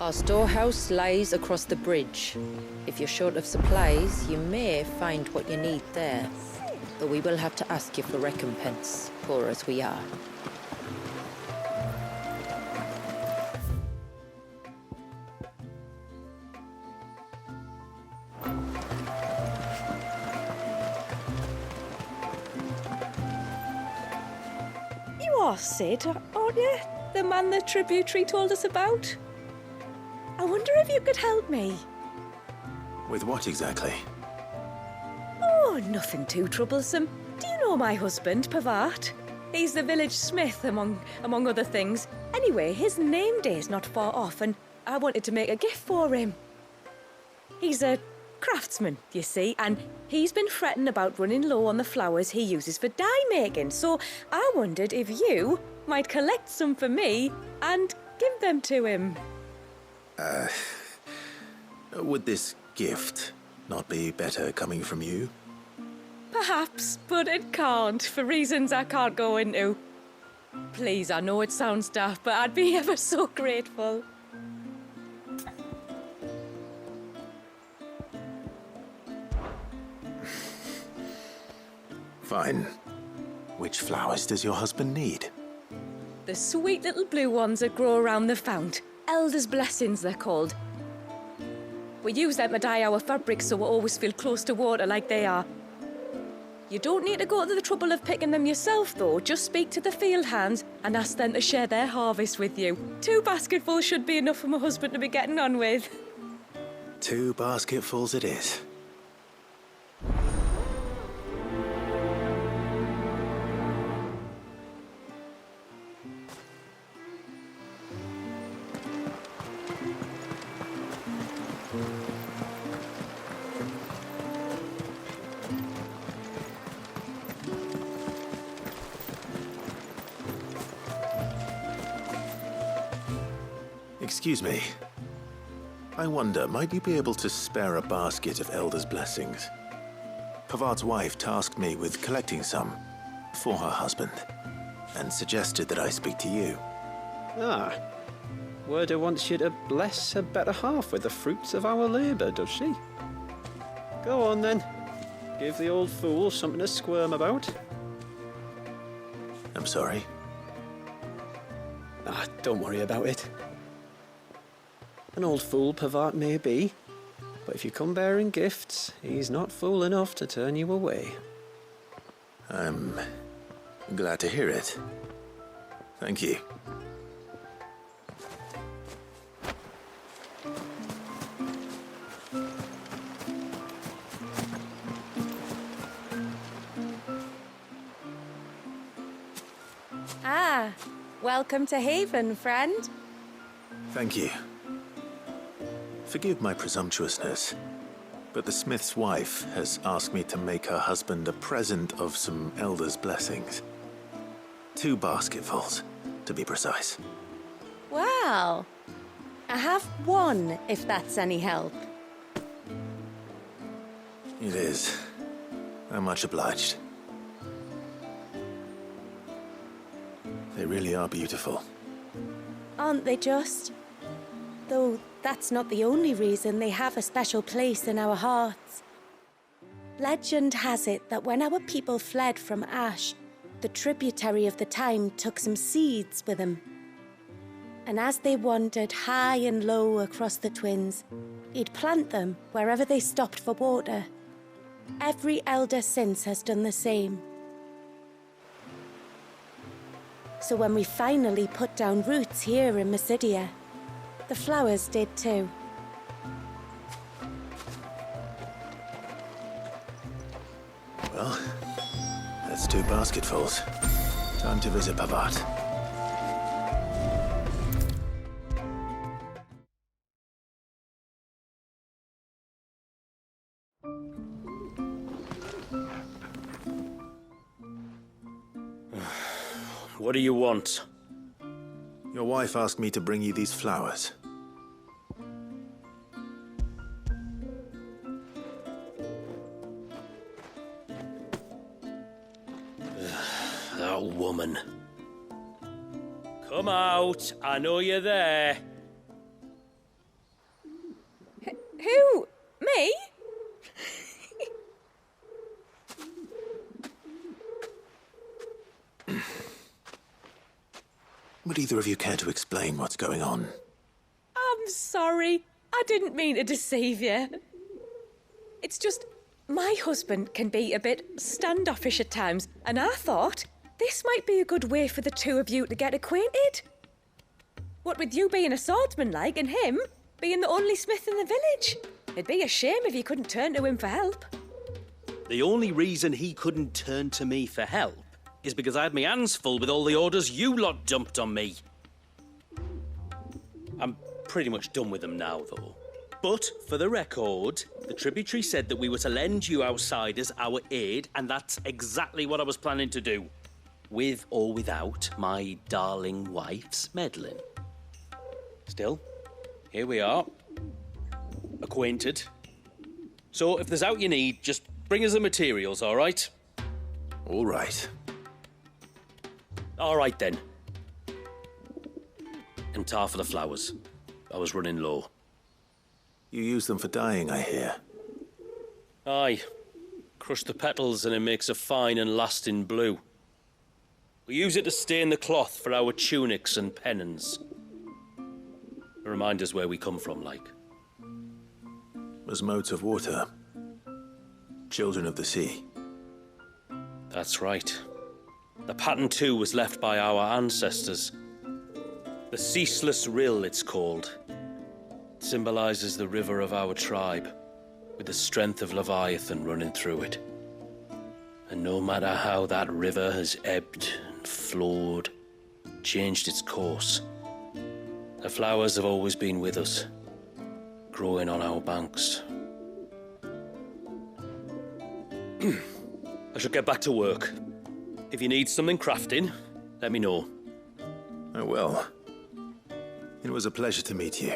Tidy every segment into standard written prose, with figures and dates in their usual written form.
Our storehouse lies across the bridge. If you're short of supplies, you may find what you need there. But we will have to ask you for recompense, poor as we are. You are Sid, aren't you? The man the tributary told us about? I wonder if you could help me. With what exactly? Oh, nothing too troublesome. Do you know my husband, Pavat? He's the village smith, among other things. Anyway, his name day's not far off, and I wanted to make a gift for him. He's a craftsman, you see, and he's been fretting about running low on the flowers he uses for dye making, so I wondered if you might collect some for me and give them to him. Would this gift not be better coming from you? Perhaps, but it can't, for reasons I can't go into. Please, I know it sounds daft, but I'd be ever so grateful. Fine. Which flowers does your husband need? The sweet little blue ones that grow around the fount. Elders' blessings, they're called. We use them to dye our fabrics so we always feel close to water like they are. You don't need to go to the trouble of picking them yourself, though. Just speak to the field hands and ask them to share their harvest with you. 2 basketfuls should be enough for my husband to be getting on with. 2 basketfuls it is. Excuse me. I wonder, might you be able to spare a basket of Elder's blessings? Pavart's wife tasked me with collecting some for her husband, and suggested that I speak to you. Ah. Werda wants you to bless her better half with the fruits of our labour, does she? Go on then. Give the old fool something to squirm about. I'm sorry. Ah, don't worry about it. An old fool Pavart may be, but if you come bearing gifts, he's not fool enough to turn you away. I'm glad to hear it. Thank you. Ah, welcome to Haven, friend. Thank you. Forgive my presumptuousness, but the smith's wife has asked me to make her husband a present of some Elder's blessings. 2 basketfuls, to be precise. Well, I have 1, if that's any help. It is. I'm much obliged. They really are beautiful. Aren't they just? Though that's not the only reason they have a special place in our hearts. Legend has it that when our people fled from Ash, the tributary of the time took some seeds with them. And as they wandered high and low across the Twins, he'd plant them wherever they stopped for water. Every elder since has done the same. So when we finally put down roots here in Mysidia, the flowers did too. Well, that's 2 basketfuls. Time to visit Pavart. What do you want? Your wife asked me to bring you these flowers. That woman. Come out, I know you're there. Who? Me? Would either of you care to explain what's going on? I'm sorry. I didn't mean to deceive you. It's just, my husband can be a bit standoffish at times, and I thought this might be a good way for the two of you to get acquainted. What with you being a swordsman like, and him being the only smith in the village. It'd be a shame if you couldn't turn to him for help. The only reason he couldn't turn to me for help is because I had my hands full with all the orders you lot dumped on me. I'm pretty much done with them now, though. But, for the record, the tributary said that we were to lend you outsiders our aid, and that's exactly what I was planning to do. With or without my darling wife's meddling. Still, here we are. Acquainted. So, if there's out you need, just bring us the materials, all right? All right. All right, then. And tar for the flowers. I was running low. You use them for dyeing, I hear. Aye. Crush the petals and it makes a fine and lasting blue. We use it to stain the cloth for our tunics and pennons. Remind us where we come from, like. As modes of water. Children of the sea. That's right. The pattern too was left by our ancestors. The Ceaseless Rill, it's called. It symbolizes the river of our tribe, with the strength of Leviathan running through it. And no matter how that river has ebbed and flowed, changed its course, the flowers have always been with us, growing on our banks. I should get back to work. If you need something crafting, let me know. Oh, well. It was a pleasure to meet you.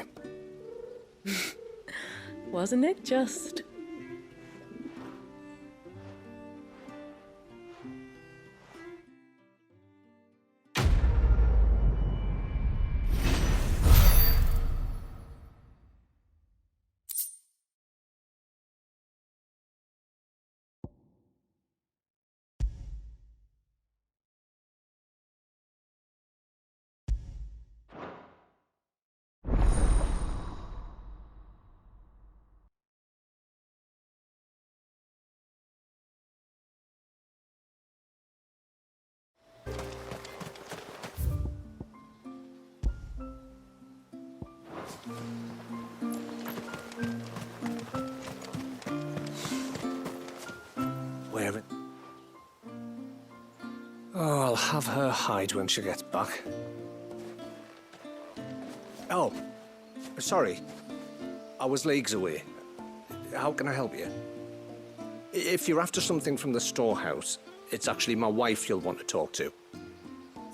Wasn't it just? Where it? Oh, I'll have her hide when she gets back. Oh, sorry. I was leagues away. How can I help you? If you're after something from the storehouse, it's actually my wife you'll want to talk to.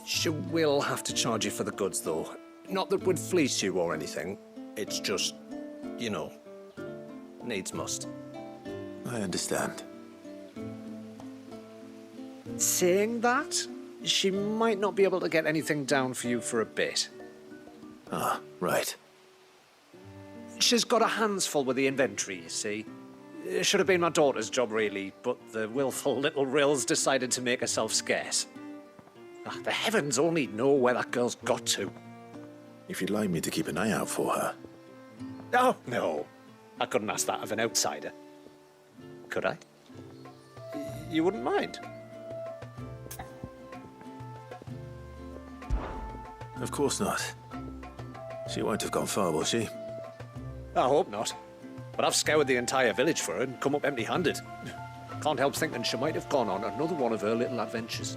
She will have to charge you for the goods, though. Not that we'd fleece you or anything. It's just, you know, needs must. I understand. Saying that, she might not be able to get anything down for you for a bit. Ah, right. She's got her hands full with the inventory, you see. It should have been my daughter's job, really, but the willful little rills decided to make herself scarce. Ah, the heavens only know where that girl's got to. If you'd like me to keep an eye out for her. Oh, no. I couldn't ask that of an outsider. Could I? You wouldn't mind? Of course not. She won't have gone far, will she? I hope not. But I've scoured the entire village for her and come up empty-handed. Can't help thinking she might have gone on another one of her little adventures.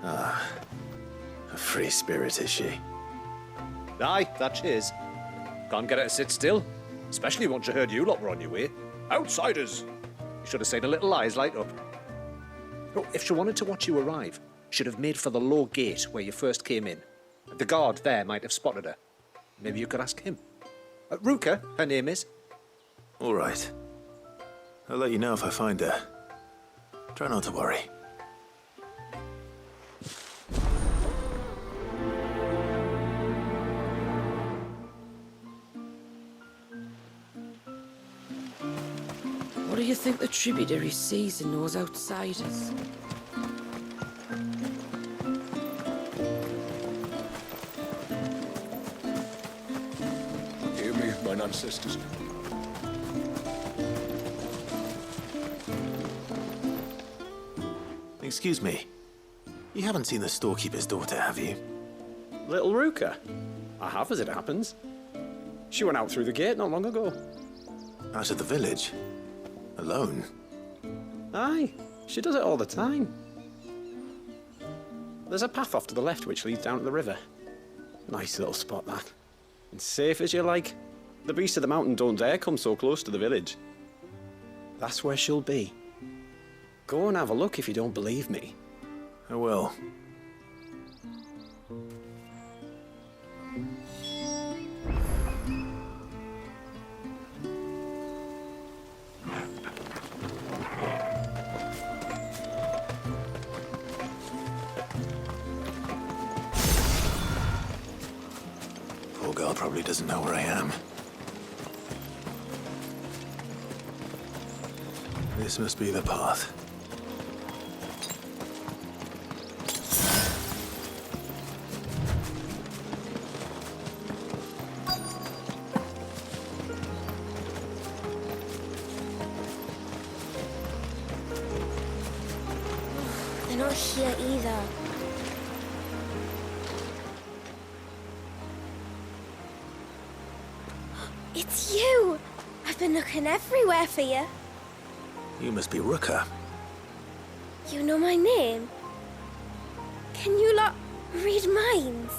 Ah, a free spirit, is she? Aye, that she is. Can't get her to sit still, especially once she heard you lot were on your way. Outsiders! You should have seen her little eyes light up. Oh, if she wanted to watch you arrive, she'd have made for the low gate where you first came in. The guard there might have spotted her. Maybe you could ask him. Ruka, her name is. All right. I'll let you know if I find her. Try not to worry. think the tributary sees in those outsiders? Hear me, mine ancestors. Excuse me. You haven't seen the storekeeper's daughter, have you? Little Ruka? I have, as it happens. She went out through the gate not long ago. Out of the village? Alone? Aye, she does it all the time. There's a path off to the left which leads down to the river. Nice little spot, that. And safe as you like. The beasts of the mountain don't dare come so close to the village. That's where she'll be. Go and have a look if you don't believe me. I will. Poor girl probably doesn't know where I am. This must be the path. They're not here either. It's you! I've been looking everywhere for you. You must be Ruka. You know my name? Can you lot read minds?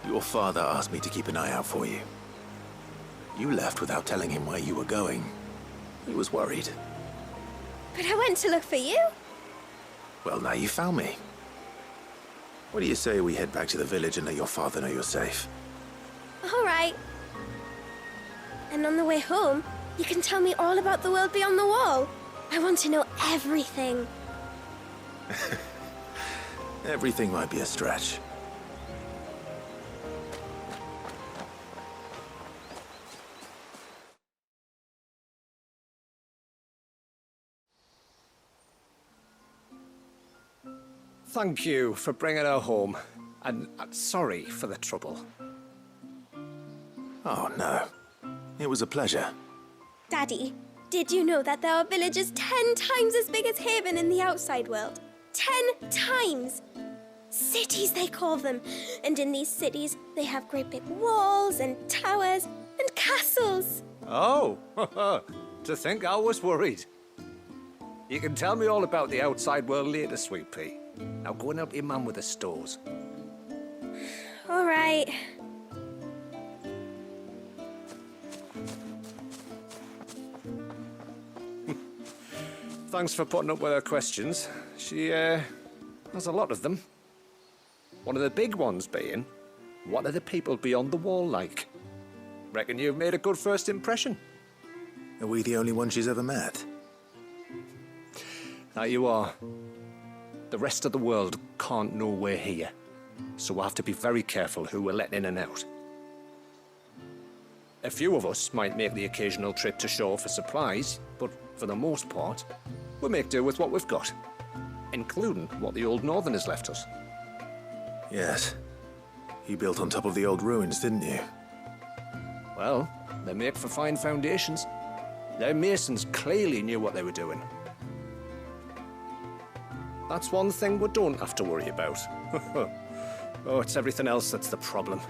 Your father asked me to keep an eye out for you. You left without telling him where you were going. He was worried. But I went to look for you. Well, now you found me. What do you say we head back to the village and let your father know you're safe? All right. And on the way home, you can tell me all about the world beyond the wall. I want to know everything. Everything might be a stretch. Thank you for bringing her home. And sorry for the trouble. Oh, no. It was a pleasure. Daddy, did you know that there are villages 10 times as big as Haven in the outside world? 10 times! Cities, they call them. And in these cities, they have great big walls and towers and castles. Oh, to think I was worried. You can tell me all about the outside world later, Sweet Pea. Now go and help your mum with the stores. All right. Thanks for putting up with her questions. She, has a lot of them. One of the big ones being, what are the people beyond the wall like? Reckon you've made a good first impression. Are we the only one she's ever met? That you are. The rest of the world can't know we're here, so we'll have to be very careful who we're letting in and out. A few of us might make the occasional trip to shore for supplies, but for the most part, we'll make do with what we've got, including what the old Northerners left us. Yes. You built on top of the old ruins, didn't you? Well, they make for fine foundations. Their masons clearly knew what they were doing. That's one thing we don't have to worry about. Oh, it's everything else that's the problem.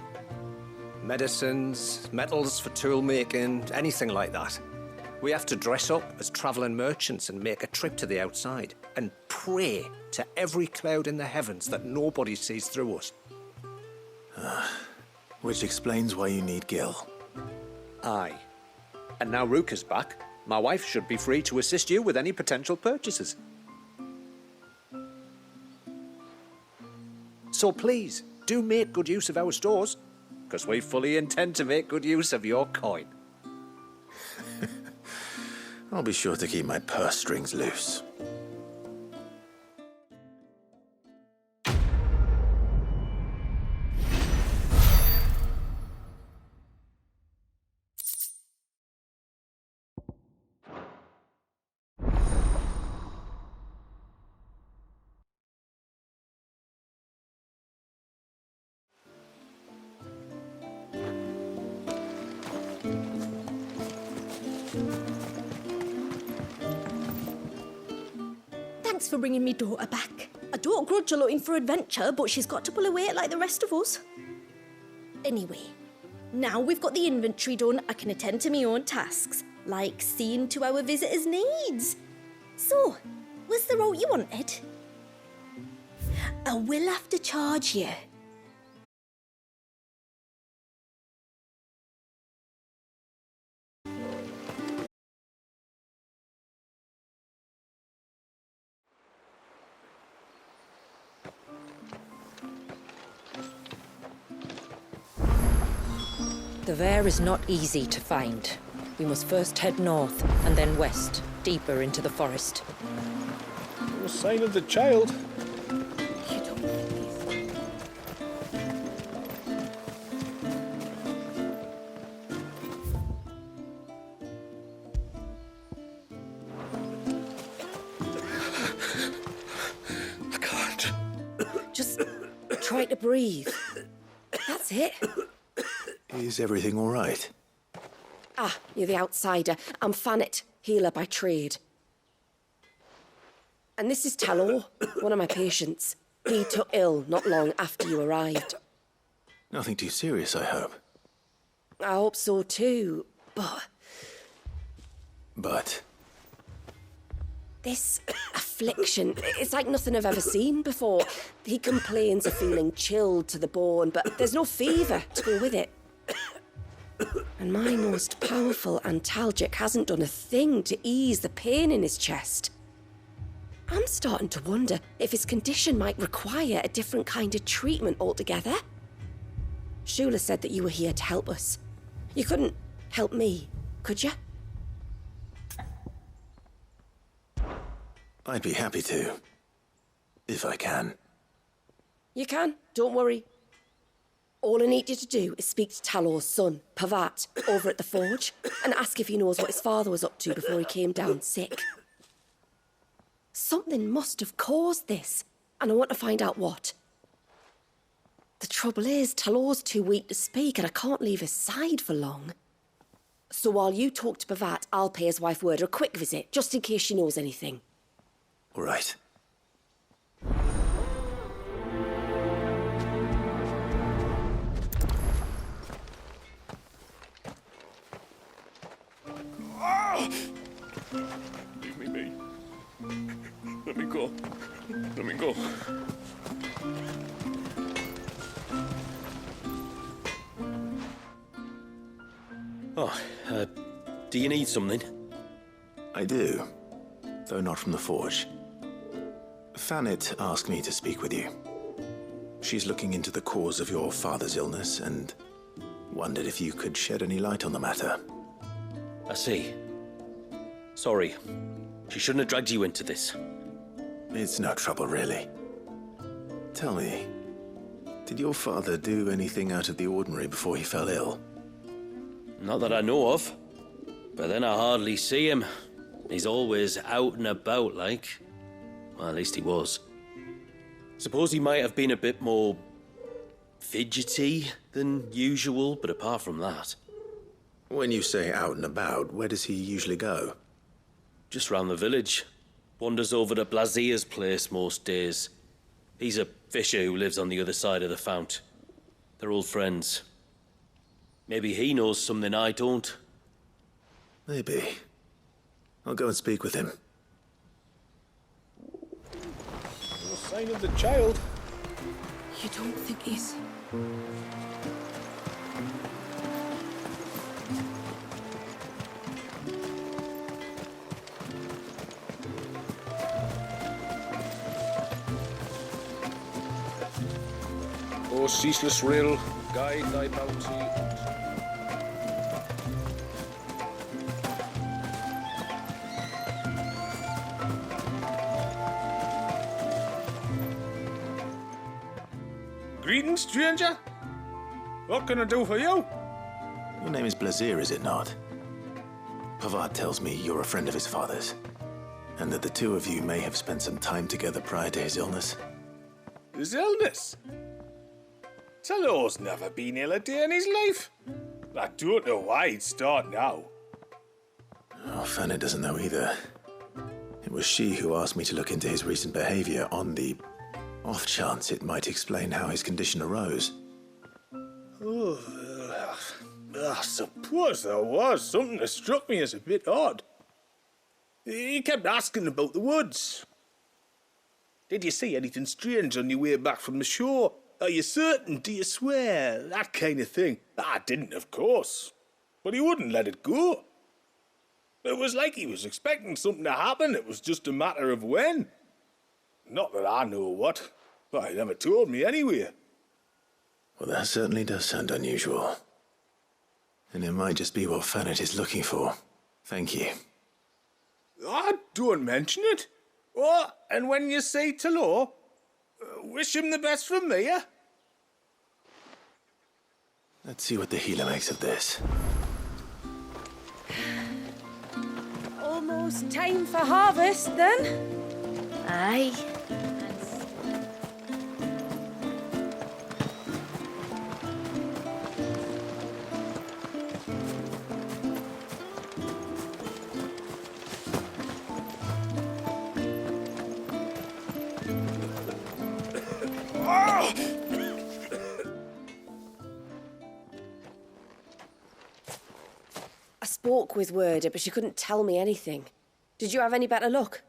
Medicines, metals for tool making, anything like that. We have to dress up as travelling merchants and make a trip to the outside and pray to every cloud in the heavens that nobody sees through us. Which explains why you need Gil. Aye. And now Ruka's back, my wife should be free to assist you with any potential purchases. So please, do make good use of our stores, because we fully intend to make good use of your coin. I'll be sure to keep my purse strings loose. Thanks for bringing me daughter back. I don't grudge her looking for adventure, but she's got to pull her weight like the rest of us. Anyway, now we've got the inventory done, I can attend to my own tasks, like seeing to our visitors' needs. So, was the route you wanted? I will have to charge you. The Vare is not easy to find. We must first head north and then west, deeper into the forest. No sign of the child. You don't think he's... I can't. Just try to breathe. That's it. Is everything all right? Ah, you're the outsider. I'm Fannet, healer by trade. And this is Talor, one of my patients. He took ill not long after you arrived. Nothing too serious, I hope. I hope so too, but... But This affliction, it's like nothing I've ever seen before. He complains of feeling chilled to the bone, but there's no fever to go with it. And my most powerful antalgic hasn't done a thing to ease the pain in his chest. I'm starting to wonder if his condition might require a different kind of treatment altogether. Shula said that you were here to help us. You couldn't help me, could you? I'd be happy to. If I can. You can, don't worry. All I need you to do is speak to Talor's son, Pavat, over at the forge, and ask if he knows what his father was up to before he came down sick. Something must have caused this, and I want to find out what. The trouble is, Talor's too weak to speak, and I can't leave his side for long. So while you talk to Pavat, I'll pay his wife word a quick visit, just in case she knows anything. All right. Leave me be. Let me go. Let me go. Oh, do you need something? I do, though not from the forge. Fannet asked me to speak with you. She's looking into the cause of your father's illness and wondered if you could shed any light on the matter. I see. Sorry. She shouldn't have dragged you into this. It's no trouble, really. Tell me, did your father do anything out of the ordinary before he fell ill? Not that I know of. But then I hardly see him. He's always out and about, like. Well, at least he was. Suppose he might have been a bit more fidgety than usual, but apart from that... When you say out and about, where does he usually go? Just round the village. Wanders over to Blazier's place most days. He's a fisher who lives on the other side of the fount. They're old friends. Maybe he knows something I don't. Maybe. I'll go and speak with him. No sign of the child. You don't think he's... O ceaseless rill, guide thy bounty. Greetings, stranger. What can I do for you? Your name is Blazier, is it not? Pavat tells me you're a friend of his father's, and that the two of you may have spent some time together prior to his illness. His illness? Talor's never been ill a day in his life. I don't know why he'd start now. Oh, Fanny doesn't know either. It was she who asked me to look into his recent behavior on the off chance it might explain how his condition arose. Oh, I suppose there was something that struck me as a bit odd. He kept asking about the woods. Did you see anything strange on your way back from the shore? Are you certain? Do you swear? That kind of thing. I didn't, of course. But he wouldn't let it go. It was like he was expecting something to happen. It was just a matter of when. Not that I know what. But he never told me anyway. Well, that certainly does sound unusual. And it might just be what Fanet is looking for. Thank you. Don't mention it. Oh, and when you see Talor, wish him the best from me, eh? Let's see what the healer makes of this. Almost time for harvest, then. Aye. I spoke with Werder, but she couldn't tell me anything. Did you have any better luck?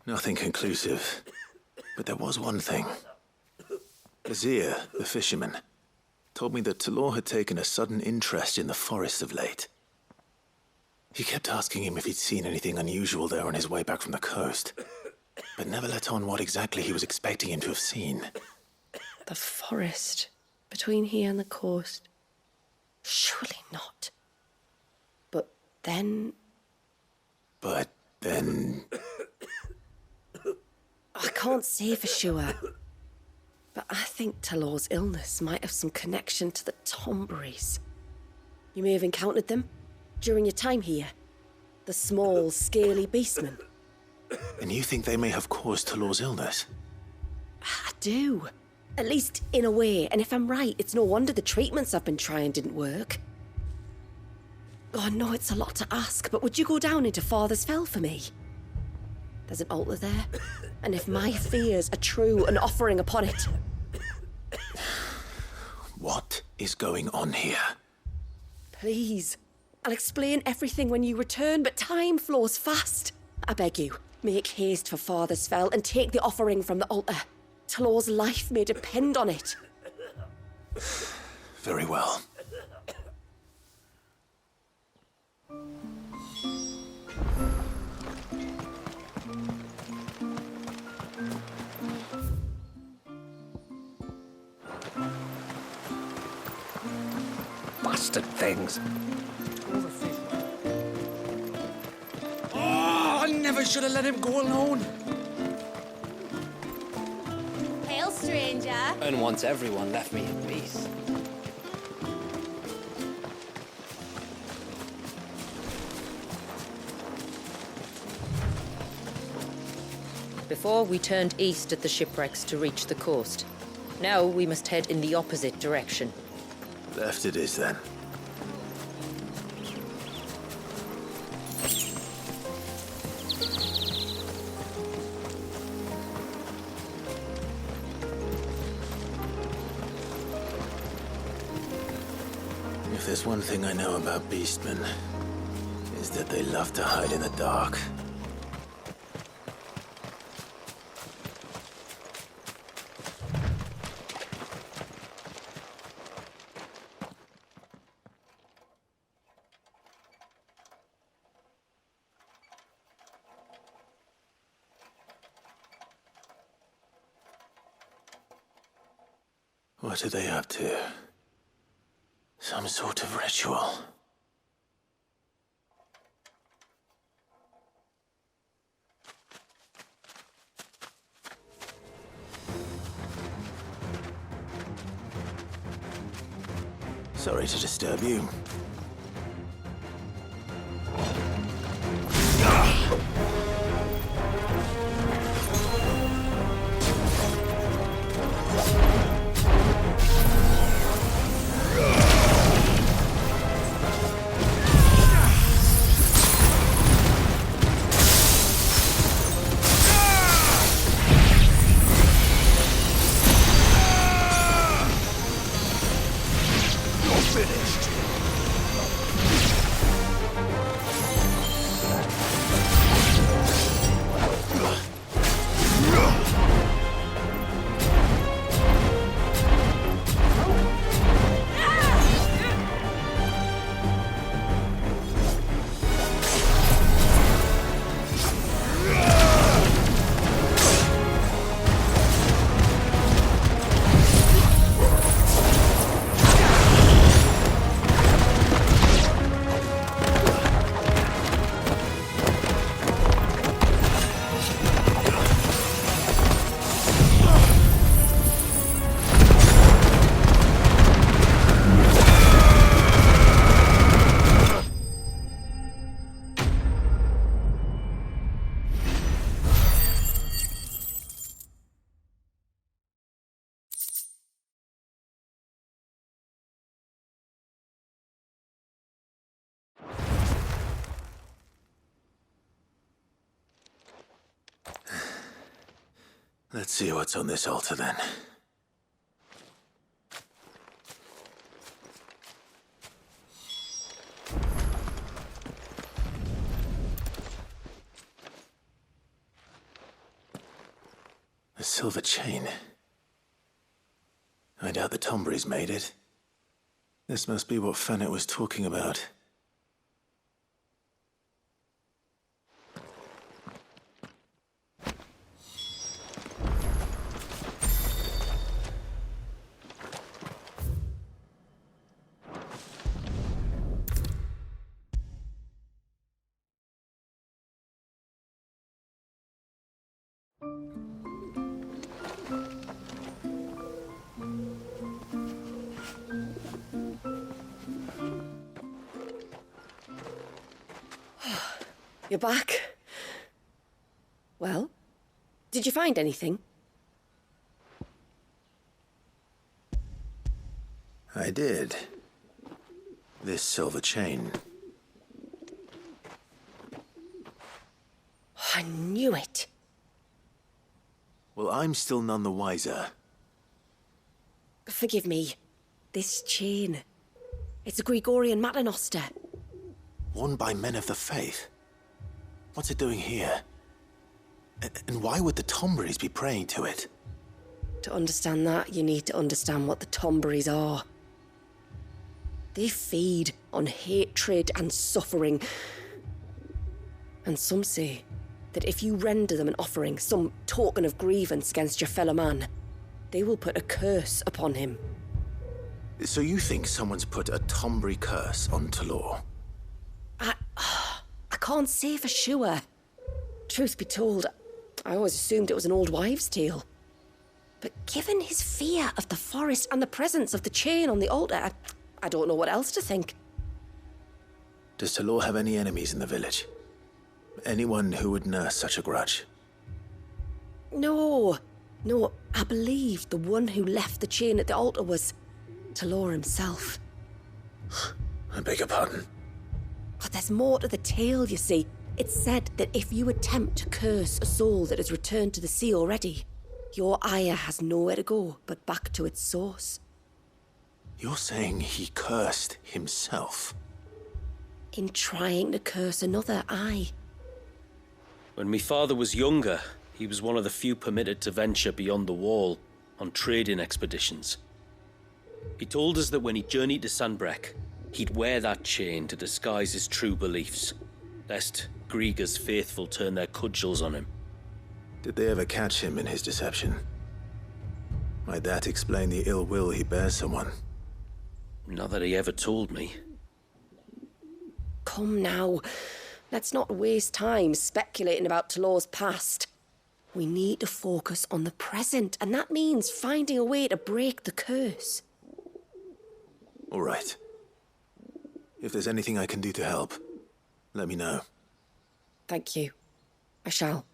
Nothing conclusive. But there was one thing. Azir, the fisherman, told me that Talor had taken a sudden interest in the forest of late. He kept asking him if he'd seen anything unusual there on his way back from the coast, but never let on what exactly he was expecting him to have seen. The forest between here and the coast. Surely not. But then... I can't say for sure. But I think Talor's illness might have some connection to the Tomberries. You may have encountered them during your time here. The small, scaly beastmen. And you think they may have caused Talor's illness? I do. At least in a way. And if I'm right, it's no wonder the treatments I've been trying didn't work. Oh, I know it's a lot to ask, but would you go down into Father's Fell for me? There's an altar there, and if my fears are true, an offering upon it. What is going on here? Please. I'll explain everything when you return, but time flows fast. I beg you, make haste for Father's Fell and take the offering from the altar. Talor's life may depend on it. Very well. Bastard things. Oh, I never should have let him go alone. Hail, stranger. And once everyone left me in peace. Before, we turned east at the shipwrecks to reach the coast. Now we must head in the opposite direction. Left it is, then. If there's one thing I know about beastmen, is that they love to hide in the dark. What are they up to? Some sort of ritual. Sorry to disturb you. Let's see what's on this altar then. A silver chain. I doubt the Tombries made it. This must be what Fennet was talking about. You're back. Well, did you find anything? I did. This silver chain. I knew it. Well, I'm still none the wiser. Forgive me. This chain. It's a Gregorian Maternoster. Worn by men of the faith. What's it doing here? And why would the Tombries be praying to it? To understand that, you need to understand what the Tombries are. They feed on hatred and suffering. And some say that if you render them an offering, some token of grievance against your fellow man, they will put a curse upon him. So you think someone's put a Tombry curse on Talor? I can't say for sure. Truth be told, I always assumed it was an old wives' tale. But given his fear of the forest and the presence of the chain on the altar, I don't know what else to think. Does Talor have any enemies in the village? Anyone who would nurse such a grudge? No, I believe the one who left the chain at the altar was Talor himself. I beg your pardon? But there's more to the tale, you see. It's said that if you attempt to curse a soul that has returned to the sea already, your ire has nowhere to go but back to its source. You're saying he cursed himself? In trying to curse another, aye. When my father was younger, he was one of the few permitted to venture beyond the wall on trading expeditions. He told us that when he journeyed to Sanbreque, he'd wear that chain to disguise his true beliefs, lest Griega's faithful turn their cudgels on him. Did they ever catch him in his deception? Might that explain the ill will he bears someone? Not that he ever told me. Come now, let's not waste time speculating about Talor's past. We need to focus on the present, and that means finding a way to break the curse. All right. If there's anything I can do to help, let me know. Thank you. I shall.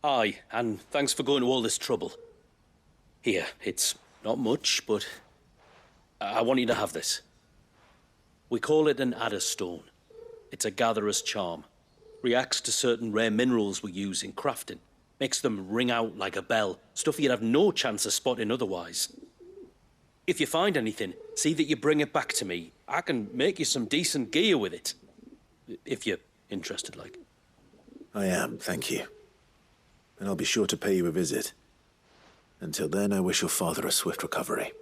Aye, and thanks for going to all this trouble. Here, it's not much, but I want you to have this. We call it an adder stone. It's a gatherer's charm. Reacts to certain rare minerals we use in crafting. Makes them ring out like a bell, stuff you'd have no chance of spotting otherwise. If you find anything, see that you bring it back to me. I can make you some decent gear with it. If you're interested, like. I am, thank you. And I'll be sure to pay you a visit. Until then, I wish your father a swift recovery.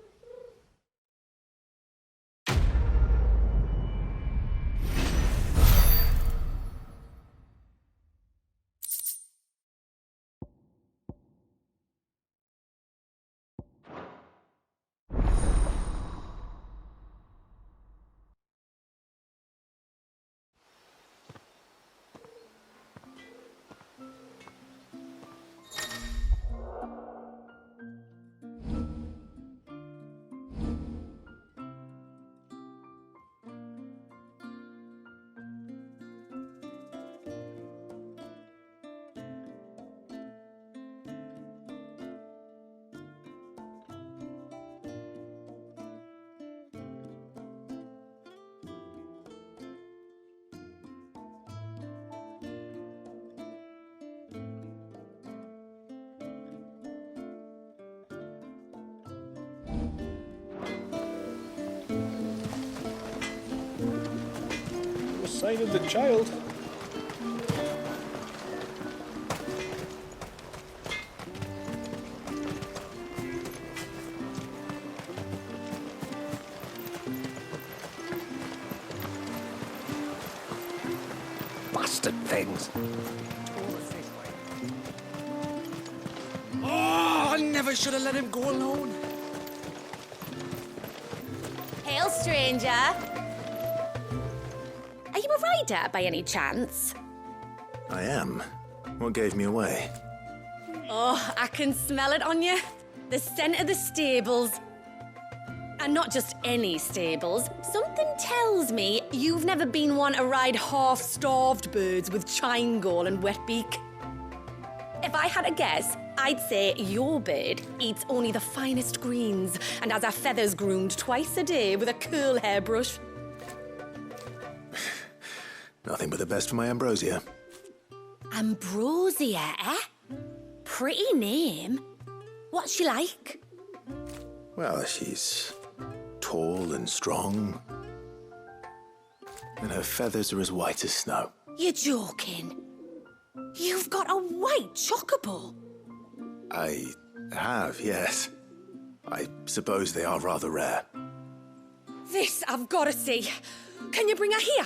sign of the child. Bastard things. Oh, I never should have let him go alone. Hail, stranger. Are you a rider by any chance? I am. What gave me away? Oh, I can smell it on you. The scent of the stables. And not just any stables. Something tells me you've never been one to ride half-starved birds with chine-gall and wet beak. If I had a guess, I'd say your bird eats only the finest greens and has her feathers groomed twice a day with a curl hairbrush. Nothing but the best for my ambrosia. Ambrosia, eh? Pretty name. What's she like? Well, she's tall and strong. And her feathers are as white as snow. You're joking. You've got a white chocobo. I have, yes. I suppose they are rather rare. This I've got to see. Can you bring her here?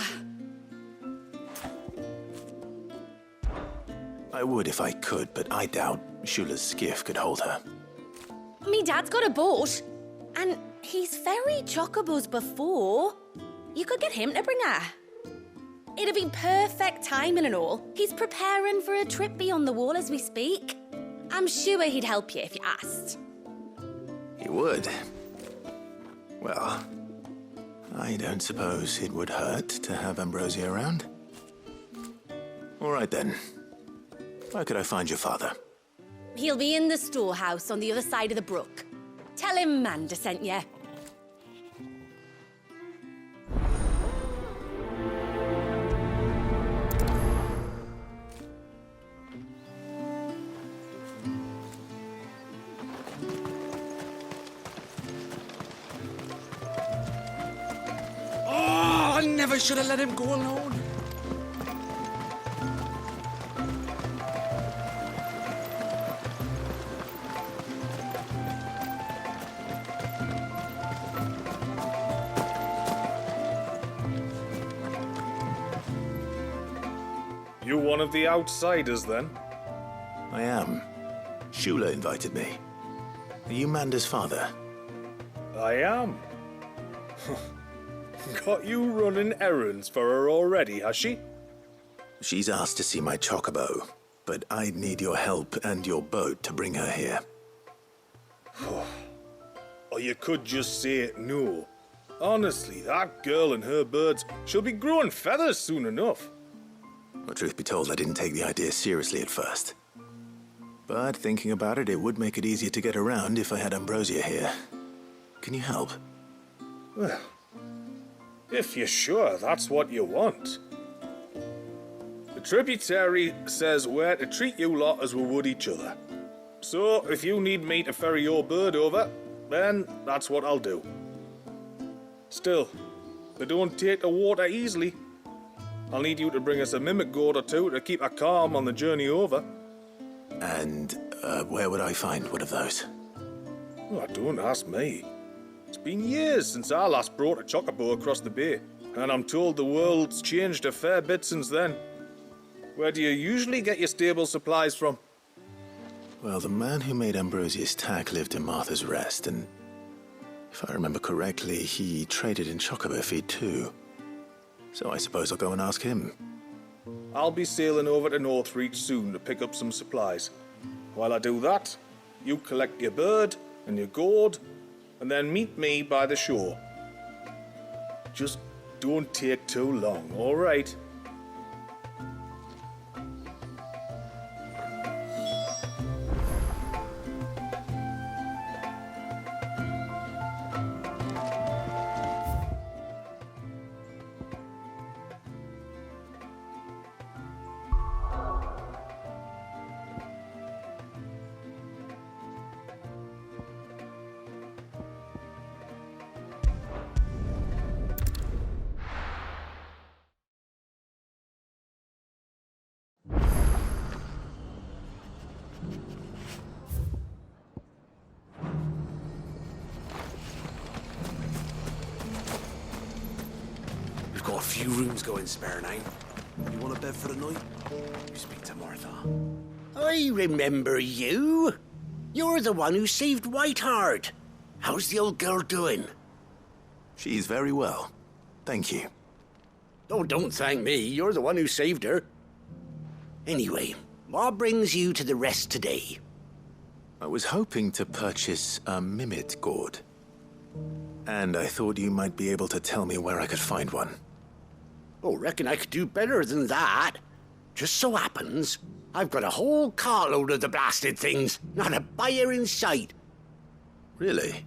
I would if I could, but I doubt Shula's skiff could hold her. Me dad's got a boat. And he's ferried chocobos before. You could get him to bring her. It'd be perfect timing and all. He's preparing for a trip beyond the wall as we speak. I'm sure he'd help you if you asked. He would. Well, I don't suppose it would hurt to have Ambrosia around. All right then. Where could I find your father? He'll be in the storehouse on the other side of the brook. Tell him Manda sent you. Oh, I never should have let him go alone. You one of the outsiders, then? I am. Shula invited me. Are you Manda's father? I am. Got you running errands for her already, has she? She's asked to see my chocobo, but I'd need your help and your boat to bring her here. Or you could just say no. Honestly, that girl and her birds, she'll be growing feathers soon enough. Well, truth be told, I didn't take the idea seriously at first. But thinking about it, it would make it easier to get around if I had Ambrosia here. Can you help? Well, if you're sure that's what you want. The tributary says we're to treat you lot as we would each other. So, if you need me to ferry your bird over, then that's what I'll do. Still, they don't take the water easily. I'll need you to bring us a mimic goat or two to keep her calm on the journey over. And where would I find one of those? Oh, don't ask me. It's been years since I last brought a chocobo across the bay, and I'm told the world's changed a fair bit since then. Where do you usually get your stable supplies from? Well, the man who made Ambrosia's tack lived in Martha's Rest, and if I remember correctly, he traded in chocobo feed too. So I suppose I'll go and ask him. I'll be sailing over to Northreach soon to pick up some supplies. While I do that, you collect your bird and your gourd, and then meet me by the shore. Just don't take too long, all right? few rooms going spare now. You want a bed for the night? You speak to Martha. I remember you. You're the one who saved Whiteheart. How's the old girl doing? She's very well. Thank you. Oh, don't thank me. You're the one who saved her. Anyway, what brings you to the rest today? I was hoping to purchase a mimit gourd. And I thought you might be able to tell me where I could find one. Oh, reckon I could do better than that. Just so happens, I've got a whole carload of the blasted things. Not a buyer in sight. Really?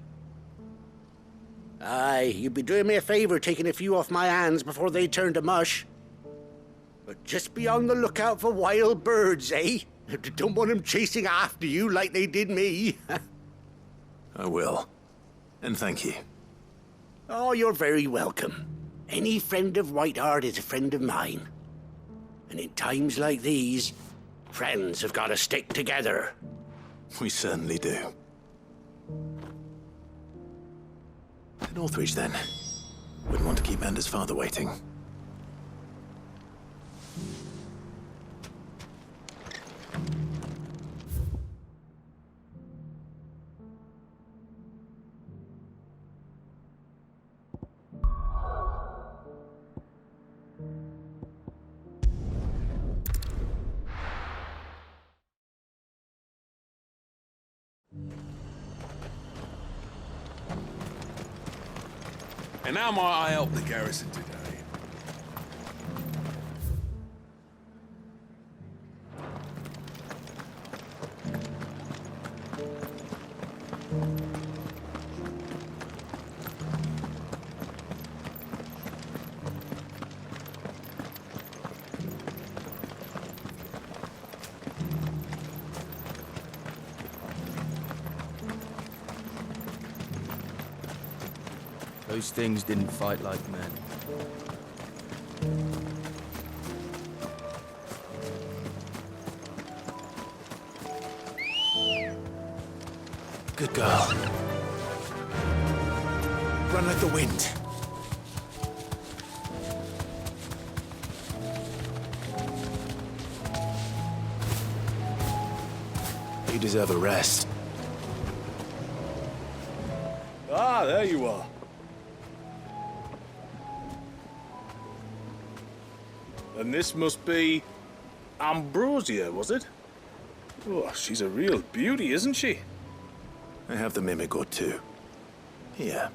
Aye, you'd be doing me a favour taking a few off my hands before they turn to mush. But just be on the lookout for wild birds, eh? Don't want them chasing after you like they did me. I will. And thank you. Oh, you're very welcome. Any friend of Whiteheart is a friend of mine. And in times like these, friends have got to stick together. We certainly do. To Northreach, then. Wouldn't want to keep Anders' father waiting. And how might I help the garrison today? Those things didn't fight like men. Good girl. Run like the wind. You deserve a rest. Ah, there you are. And this must be Ambrosia, was it? Oh, she's a real beauty, isn't she? I have the mimic or two. Here.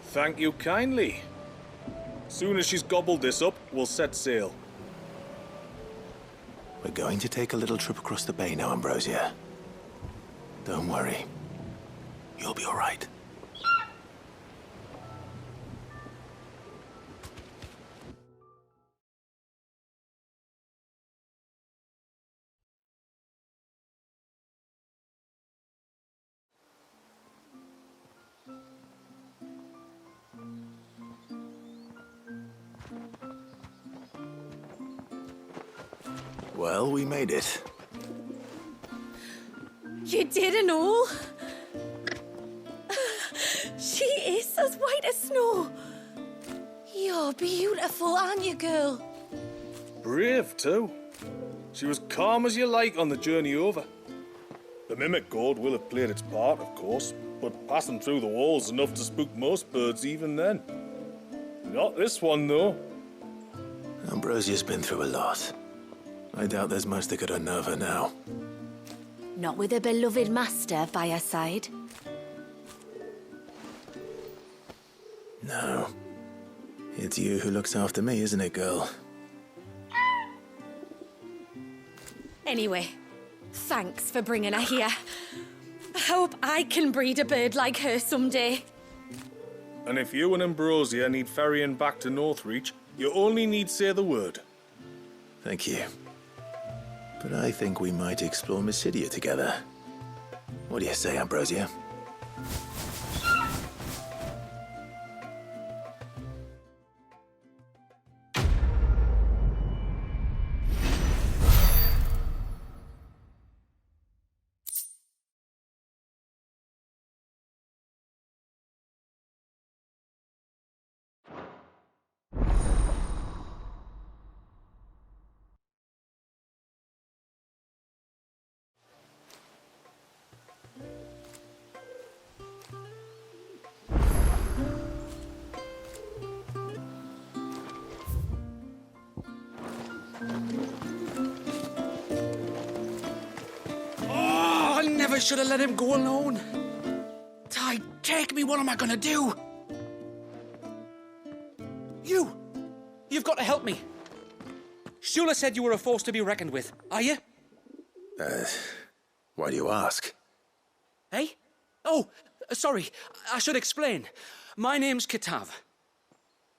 Thank you kindly. Soon as she's gobbled this up, we'll set sail. We're going to take a little trip across the bay now, Ambrosia. Don't worry. You'll be all right. Well, we made it. You didn't all? She is as white as snow. You're beautiful, aren't you, girl? Brave, too. She was calm as you like on the journey over. The mimic gourd will have played its part, of course, but passing through the walls enough to spook most birds even then. Not this one, though. Ambrosia's been through a lot. I doubt there's much that could unnerve her now. Not with a beloved master by her side. No. It's you who looks after me, isn't it, girl? Anyway, thanks for bringing her here. I hope I can breed a bird like her someday. And if you and Ambrosia need ferrying back to Northreach, you only need say the word. Thank you. But I think we might explore Mysidia together. What do you say, Ambrosia? I should have let him go alone. Ty, take me, what am I gonna do? You've got to help me. Shula said you were a force to be reckoned with. Are you? Why do you ask? Hey? Oh, sorry. I should explain. My name's Kitav.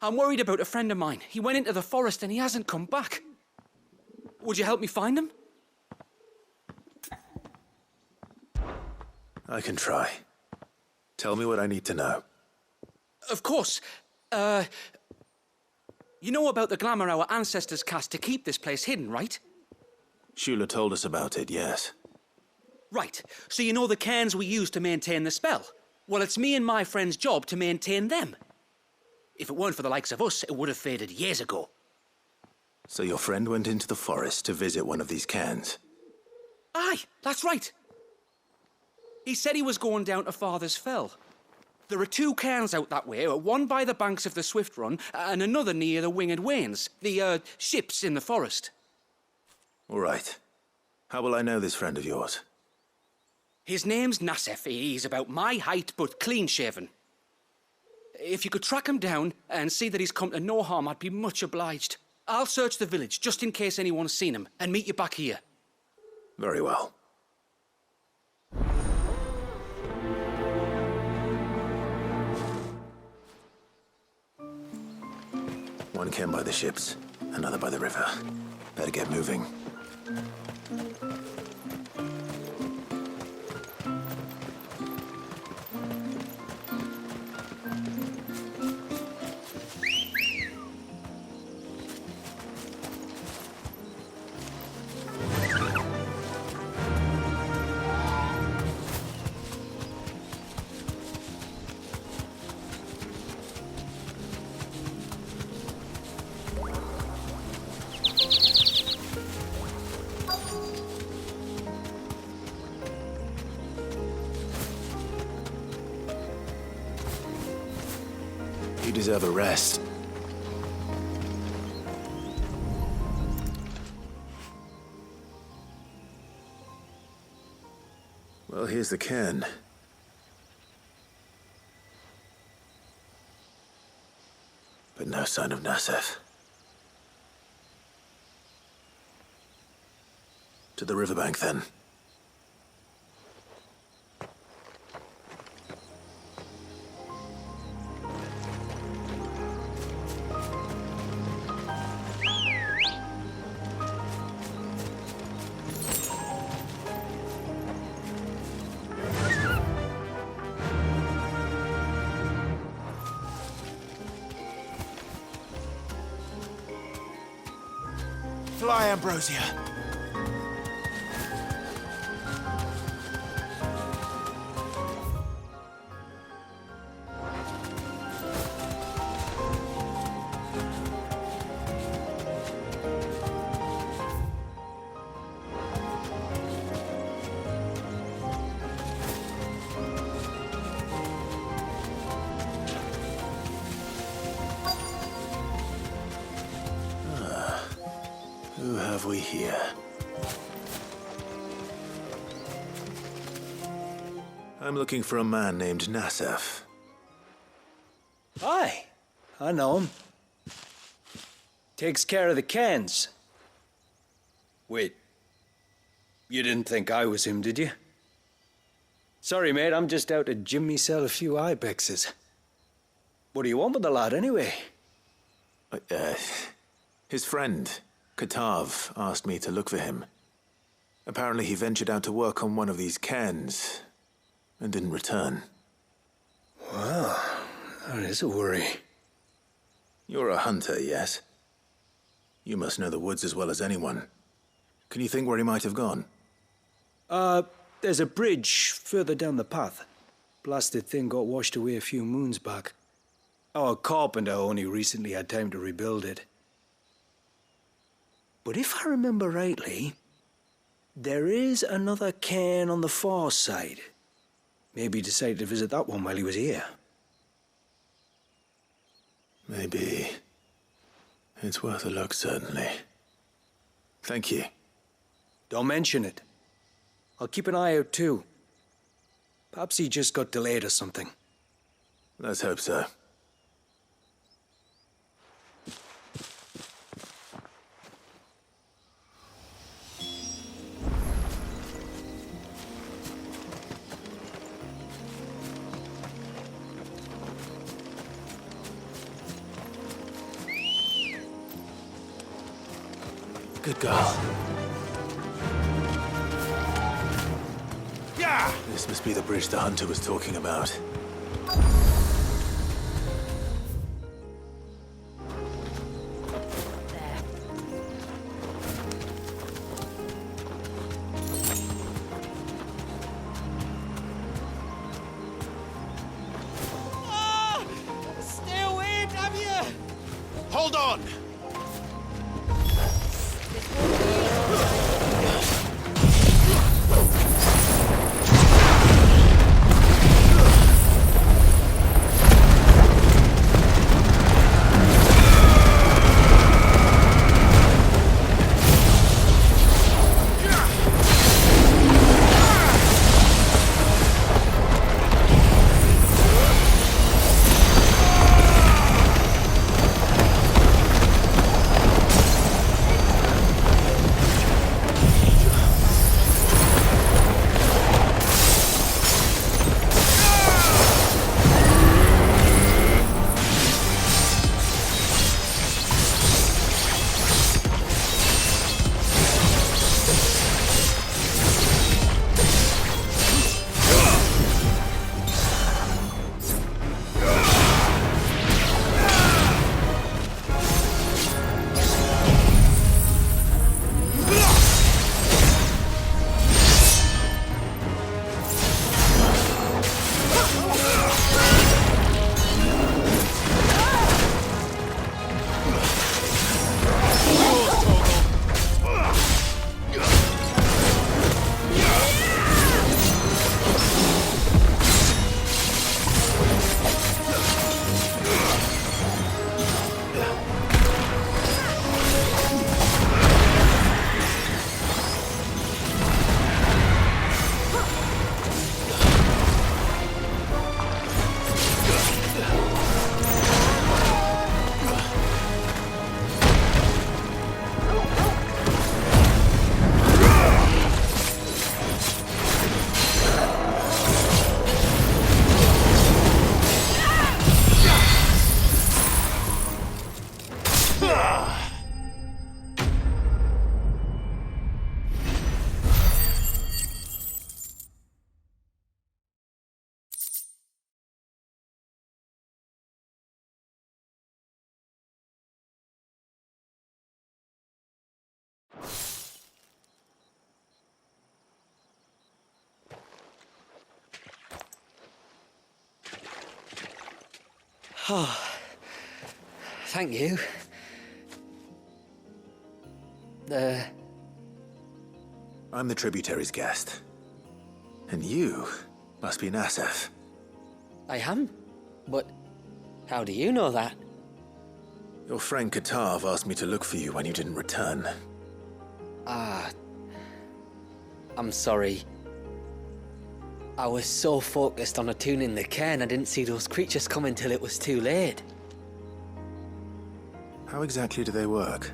I'm worried about a friend of mine. He went into the forest and he hasn't come back. Would you help me find him? I can try. Tell me what I need to know. Of course. You know about the glamour our ancestors cast to keep this place hidden, right? Shula told us about it, yes. Right. So you know the cairns we use to maintain the spell? Well, it's me and my friend's job to maintain them. If it weren't for the likes of us, it would have faded years ago. So your friend went into the forest to visit one of these cairns? Aye, that's right. He said he was going down to Father's Fell. There are 2 cairns out that way, one by the banks of the Swift Run, and another near the Winged Wains, the, ships in the forest. All right. How will I know this friend of yours? His name's Nassef. He's about my height, but clean-shaven. If you could track him down and see that he's come to no harm, I'd be much obliged. I'll search the village, just in case anyone's seen him, and meet you back here. Very well. One cairn by the ships, another by the river. Better get moving. You deserve a rest. Well, here's the cairn. But no sign of Nassef. To the riverbank, then. Fly, Ambrosia. Who have we here? I'm looking for a man named Nassef. Aye, I know him. Takes care of the cairns. Wait, you didn't think I was him, did you? Sorry, mate, I'm just out to gym myself a few ibexes. What do you want with the lad, anyway? His friend, Kitav, asked me to look for him. Apparently he ventured out to work on one of these cairns and didn't return. Well, that is a worry. You're a hunter, yes? You must know the woods as well as anyone. Can you think where he might have gone? There's a bridge further down the path. Blasted thing got washed away a few moons back. Our carpenter only recently had time to rebuild it. But if I remember rightly, there is another cairn on the far side. Maybe he decided to visit that one while he was here. Maybe. It's worth a look, certainly. Thank you. Don't mention it. I'll keep an eye out too. Perhaps he just got delayed or something. Let's hope so. Good girl. Yeah! This must be the bridge the hunter was talking about. Stay away, damn you! Hold on! Oh, thank you. I'm the tributary's guest. And you must be Nassef. I am? But how do you know that? Your friend Katav asked me to look for you when you didn't return. I'm sorry. I was so focused on attuning the cairn, I didn't see those creatures coming till it was too late. How exactly do they work?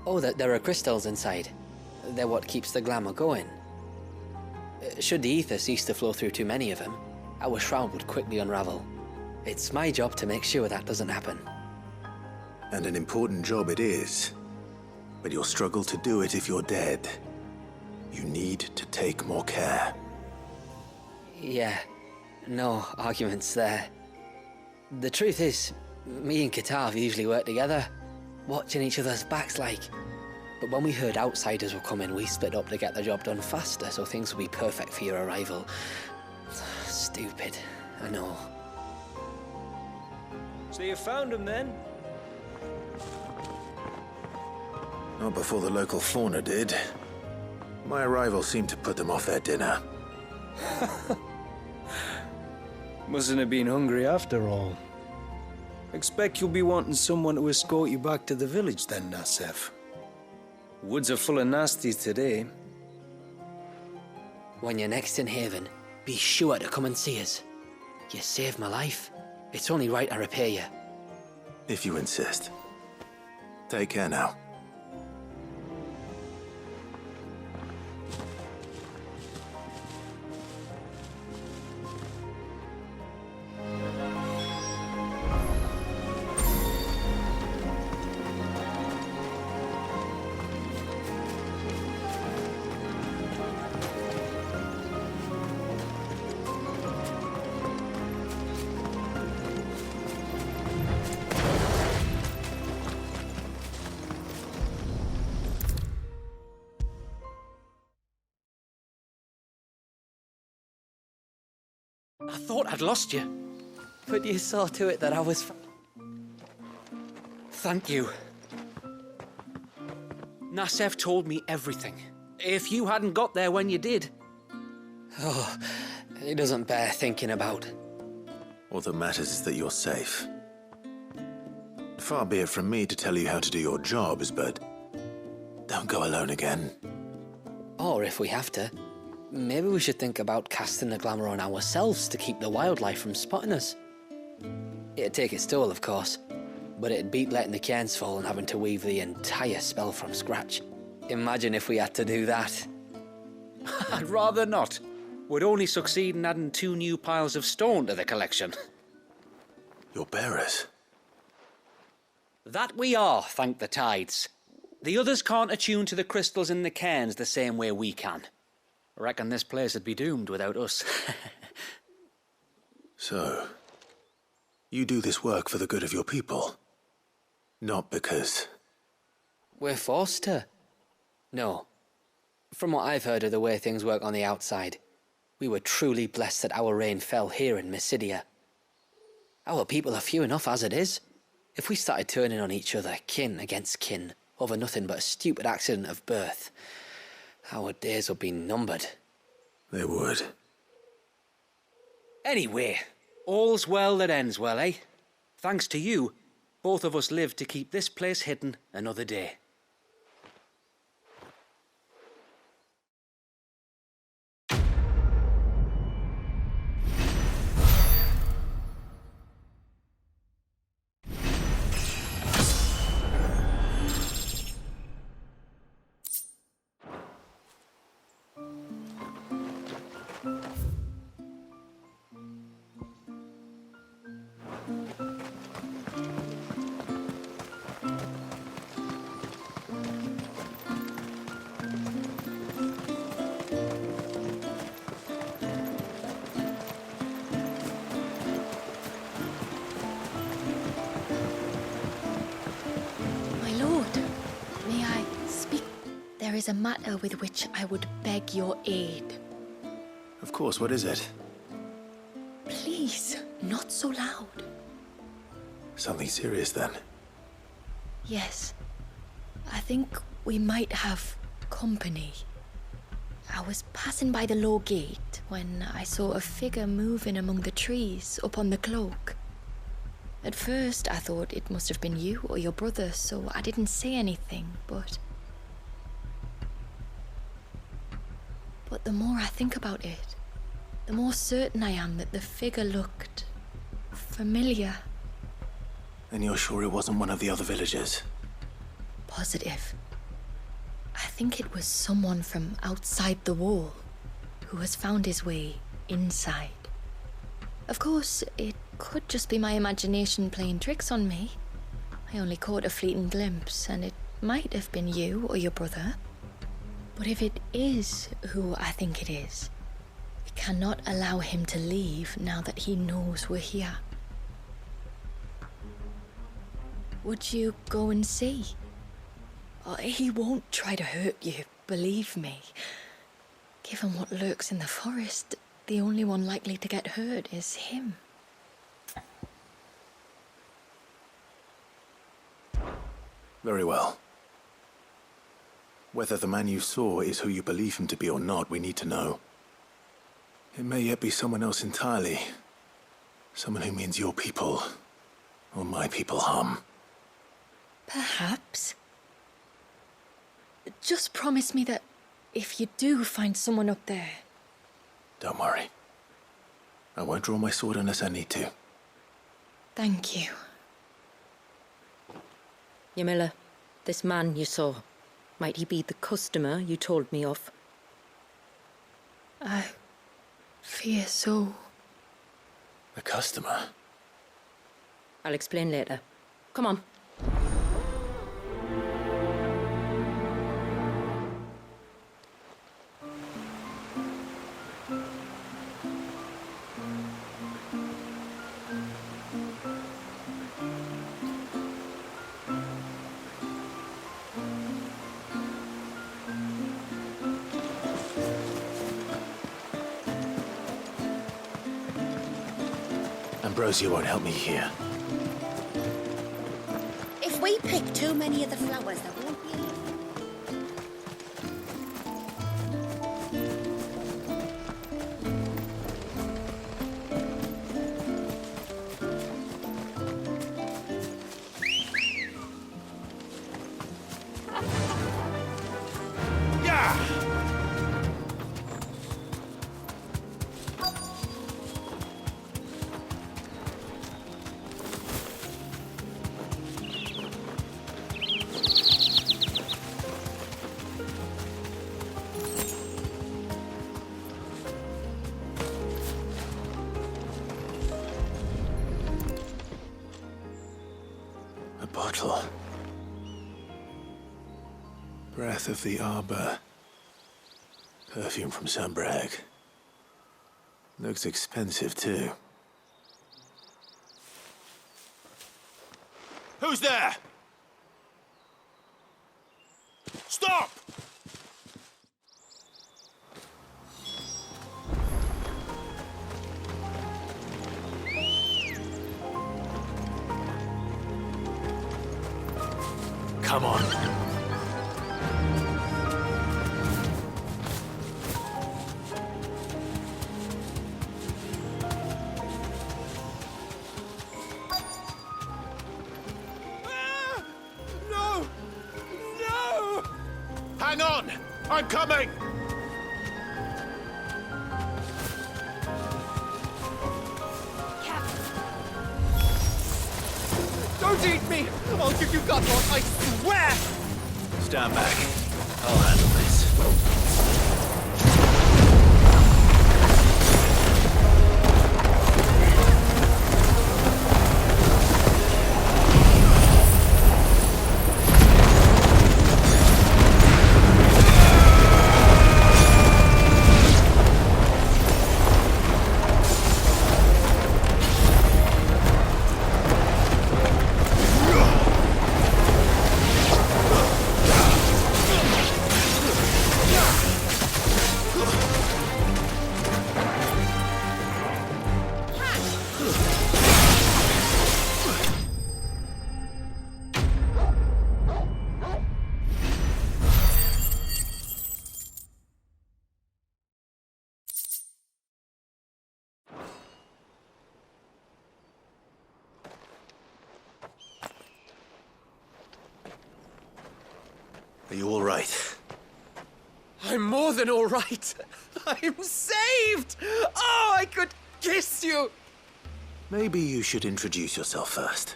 Oh, there are crystals inside. They're what keeps the glamour going. Should the ether cease to flow through too many of them, our shroud would quickly unravel. It's my job to make sure that doesn't happen. And an important job it is. But you'll struggle to do it if you're dead. You need to take more care. Yeah, no arguments there. The truth is, me and Katav usually work together, watching each other's backs like. But when we heard outsiders were coming, we split up to get the job done faster, so things will be perfect for your arrival. Stupid, I know. So you found him then? Not before the local fauna did. My arrival seemed to put them off their dinner. Mustn't have been hungry after all. Expect you'll be wanting someone to escort you back to the village then, Nassef. Woods are full of nasties today. When you're next in Haven, be sure to come and see us. You saved my life. It's only right I repay you. If you insist. Take care now. I thought I'd lost you. But you saw to it that I was... Thank you. Nassef told me everything. If you hadn't got there when you did... Oh, it doesn't bear thinking about. All that matters is that you're safe. Far be it from me to tell you how to do your jobs, but don't go alone again. Or if we have to, maybe we should think about casting the glamour on ourselves to keep the wildlife from spotting us. It'd take its toll, of course, but it'd beat letting the cairns fall and having to weave the entire spell from scratch. Imagine if we had to do that. I'd rather not. We'd only succeed in adding 2 new piles of stone to the collection. Your bearers? That we are, thank the tides. The others can't attune to the crystals in the cairns the same way we can. I reckon this place would be doomed without us. So, you do this work for the good of your people? Not because... We're forced to. No. From what I've heard of the way things work on the outside, we were truly blessed that our rain fell here in Mysidia. Our people are few enough as it is. If we started turning on each other, kin against kin, over nothing but a stupid accident of birth, our days would be numbered. They would. Anyway, all's well that ends well, eh? Thanks to you, both of us lived to keep this place hidden another day. There is a matter with which I would beg your aid. Of course, what is it? Please, not so loud. Something serious, then? Yes. I think we might have company. I was passing by the low gate when I saw a figure moving among the trees up on the cloak. At first, I thought it must have been you or your brother, so I didn't say anything, but the more I think about it, the more certain I am that the figure looked familiar. And you're sure it wasn't one of the other villagers? Positive. I think it was someone from outside the wall who has found his way inside. Of course, it could just be my imagination playing tricks on me. I only caught a fleeting glimpse, and it might have been you or your brother. But if it is who I think it is, we cannot allow him to leave now that he knows we're here. Would you go and see? He won't try to hurt you, believe me. Given what lurks in the forest, the only one likely to get hurt is him. Very well. Whether the man you saw is who you believe him to be or not, we need to know. It may yet be someone else entirely. Someone who means your people, or my people, harm. Perhaps. Just promise me that if you do find someone up there... Don't worry. I won't draw my sword unless I need to. Thank you. Ymilla, this man you saw, might he be the customer you told me of? I fear so. The customer? I'll explain later. Come on. Ambrosia won't help me here. If we pick too many of the flowers, there won't be any. Bottle. Breath of the arbor. Perfume from Sunbrag. Looks expensive, too. Who's there? Stop! Come on. No! No! Hang on! I'm coming! Don't eat me! I'll give you Godlord, I swear! Stand back. I'll handle this. Are you all right? I'm more than all right. I'm saved! Oh, I could kiss you! Maybe you should introduce yourself first.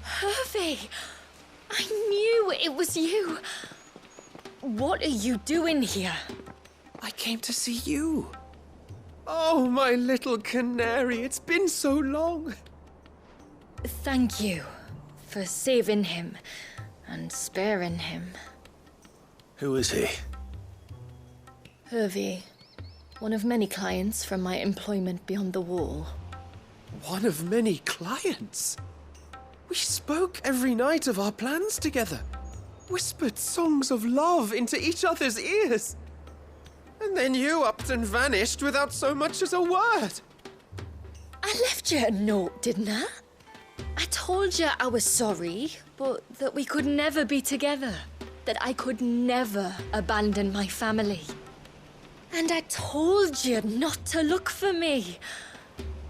Hervey! I knew it was you. What are you doing here? I came to see you. Oh, my little canary, it's been so long. Thank you for saving him and sparing him. Who is he? Hervey, one of many clients from my employment beyond the wall. One of many clients? We spoke every night of our plans together. Whispered songs of love into each other's ears. And then you upped and vanished without so much as a word. I left you a note, didn't I? I told you I was sorry, but that we could never be together. That I could never abandon my family. And I told you not to look for me.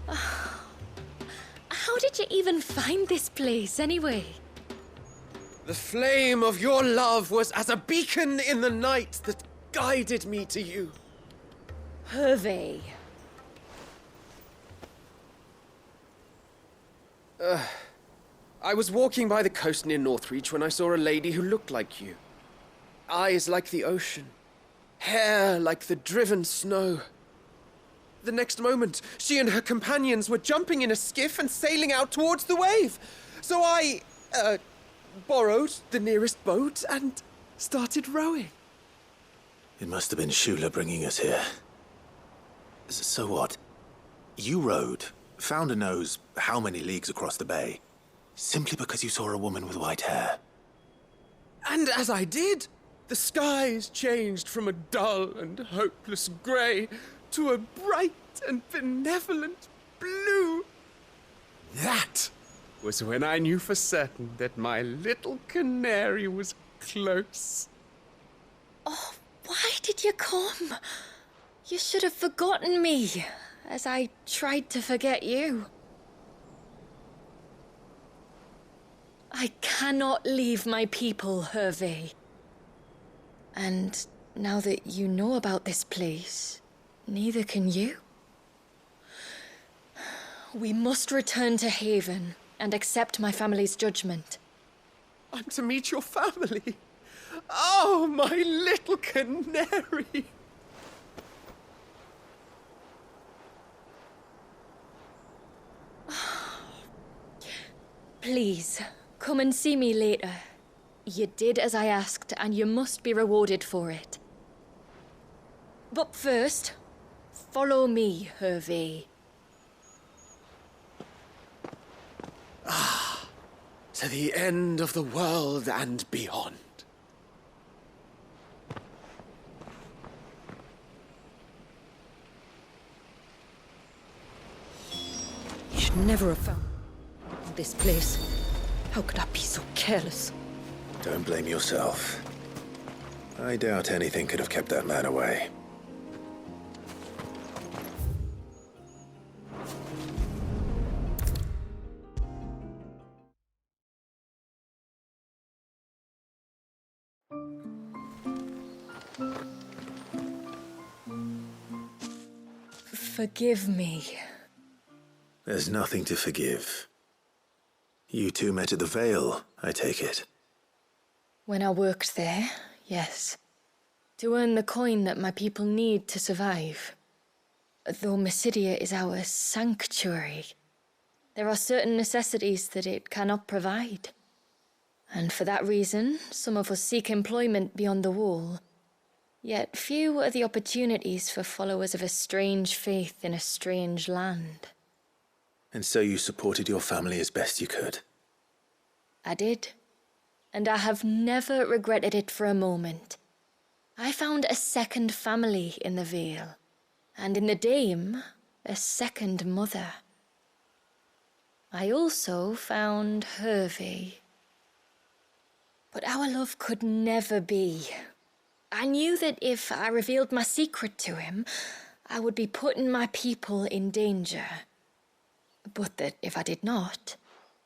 How did you even find this place, anyway? The flame of your love was as a beacon in the night that guided me to you. Hervey, I was walking by the coast near Northreach when I saw a lady who looked like you. Eyes like the ocean. Hair like the driven snow. The next moment, she and her companions were jumping in a skiff and sailing out towards the wave. So I, borrowed the nearest boat and started rowing. It must have been Shula bringing us here. So what? You rowed, found a nose how many leagues across the bay, simply because you saw a woman with white hair. And as I did, the skies changed from a dull and hopeless grey to a bright and benevolent blue. That was when I knew for certain that my little canary was close. Oh, why did you come? You should have forgotten me, as I tried to forget you. I cannot leave my people, Hervé. And now that you know about this place, neither can you. We must return to Haven and accept my family's judgment. I'm to meet your family. Oh, my little canary. Please, come and see me later. You did as I asked, and you must be rewarded for it. But first, follow me, Hervé. To the end of the world and beyond. You should never have found this place. How could I be so careless? Don't blame yourself. I doubt anything could have kept that man away. Forgive me. There's nothing to forgive. You two met at the Vale, I take it. When I worked there, yes. To earn the coin that my people need to survive. Though Mysidia is our sanctuary, there are certain necessities that it cannot provide. And for that reason, some of us seek employment beyond the wall. Yet few are the opportunities for followers of a strange faith in a strange land. And so you supported your family as best you could? I did. And I have never regretted it for a moment. I found a second family in the Vale. And in the Dame, a second mother. I also found Hervé. But our love could never be. I knew that if I revealed my secret to him, I would be putting my people in danger. But that if I did not,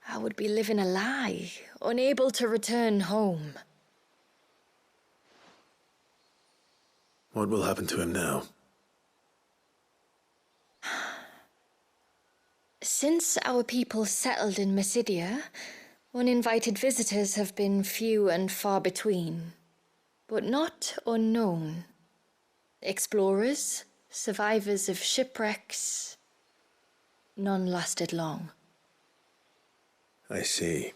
I would be living a lie, unable to return home. What will happen to him now? Since our people settled in Mysidia, uninvited visitors have been few and far between, but not unknown. Explorers, survivors of shipwrecks, none lasted long. I see.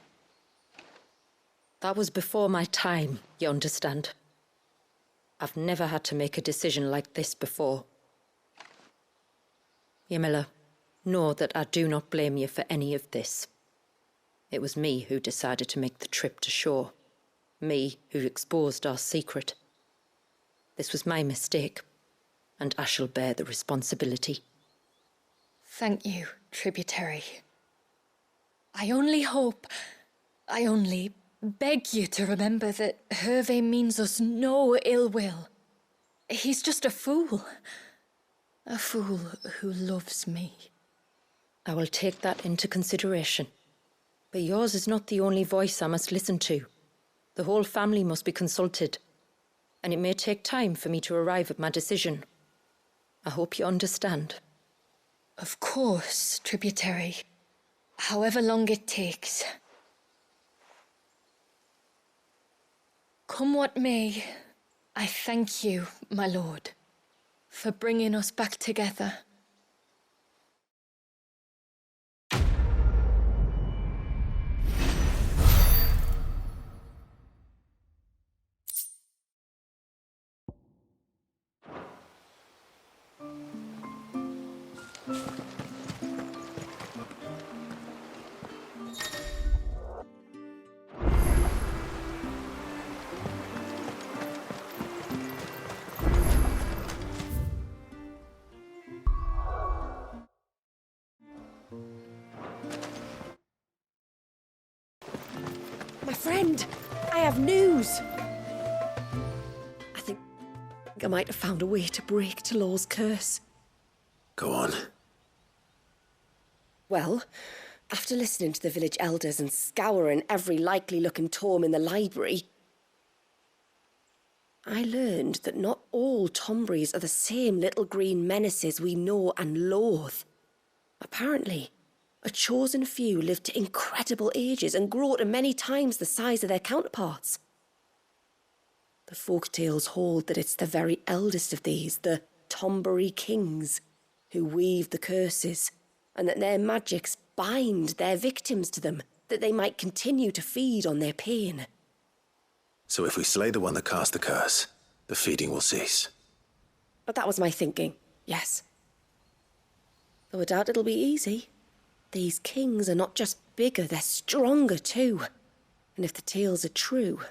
That was before my time, you understand? I've never had to make a decision like this before. Yamila, know that I do not blame you for any of this. It was me who decided to make the trip to shore. Me who exposed our secret. This was my mistake, and I shall bear the responsibility. Thank you, tributary. I only beg you to remember that Hervé means us no ill will. He's just a fool. A fool who loves me. I will take that into consideration. But yours is not the only voice I must listen to. The whole family must be consulted, and it may take time for me to arrive at my decision. I hope you understand. Of course, tributary. However long it takes. Come what may, I thank you, my lord, for bringing us back together. My friend, I have news. I think I might have found a way to break Talor's curse. Go on. Well, after listening to the village elders and scouring every likely-looking tome in the library, I learned that not all Tombries are the same little green menaces we know and loathe. Apparently, a chosen few live to incredible ages and grow to many times the size of their counterparts. The folktales hold that it's the very eldest of these, the Tombury kings, who weave the curses, and that their magics bind their victims to them, that they might continue to feed on their pain. So if we slay the one that cast the curse, the feeding will cease. But that was my thinking, yes. Though I doubt it'll be easy. These kings are not just bigger, they're stronger too. And if the tales are true,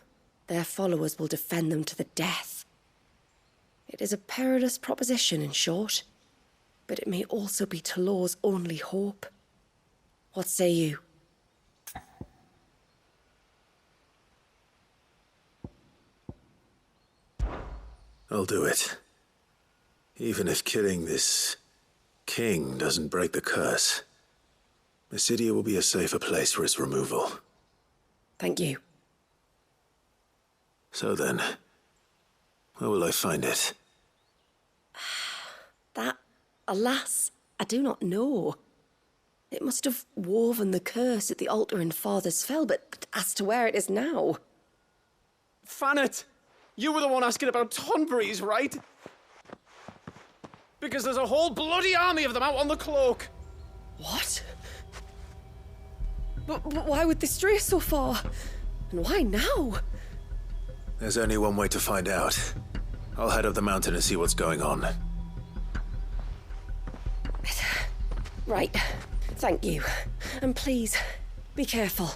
their followers will defend them to the death. It is a perilous proposition, in short, but it may also be Talor's only hope. What say you? I'll do it. Even if killing this king doesn't break the curse, Mysidia will be a safer place for its removal. Thank you. So then, where will I find it? That, alas, I do not know. It must have woven the curse at the altar in Father's Fell, but as to where it is now... Fannet! You were the one asking about Tonburies, right? Because there's a whole bloody army of them out on the cloak. What? But why would they stray so far? And why now? There's only one way to find out. I'll head up the mountain and see what's going on. Right. Thank you. And please, be careful.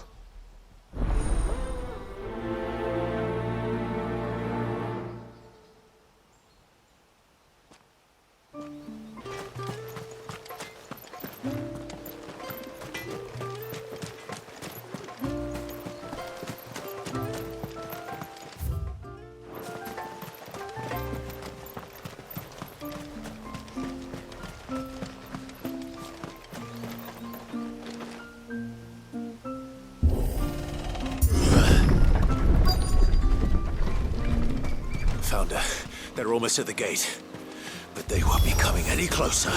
Found her. They're almost at the gate. But they won't be coming any closer.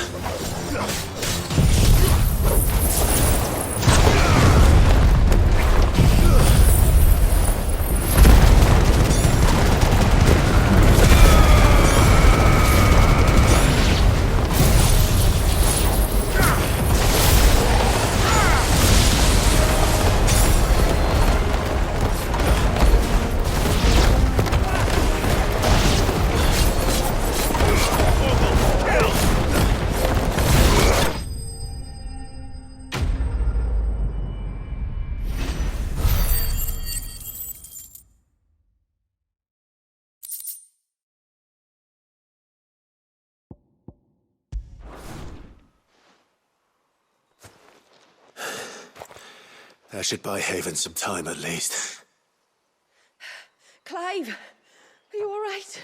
That should buy Haven some time at least. Clive, are you all right?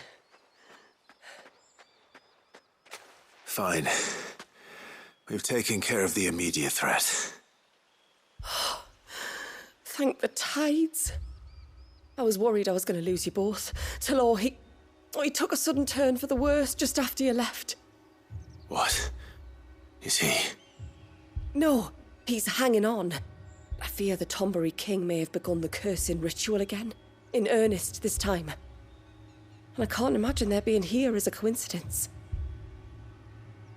Fine. We've taken care of the immediate threat. Thank the tides. I was worried I was going to lose you both. Talor, he took a sudden turn for the worse just after you left. What? Is he? No, He's hanging on. I fear the Tombury King may have begun the cursing ritual again. In earnest this time. And I can't imagine their being here as a coincidence.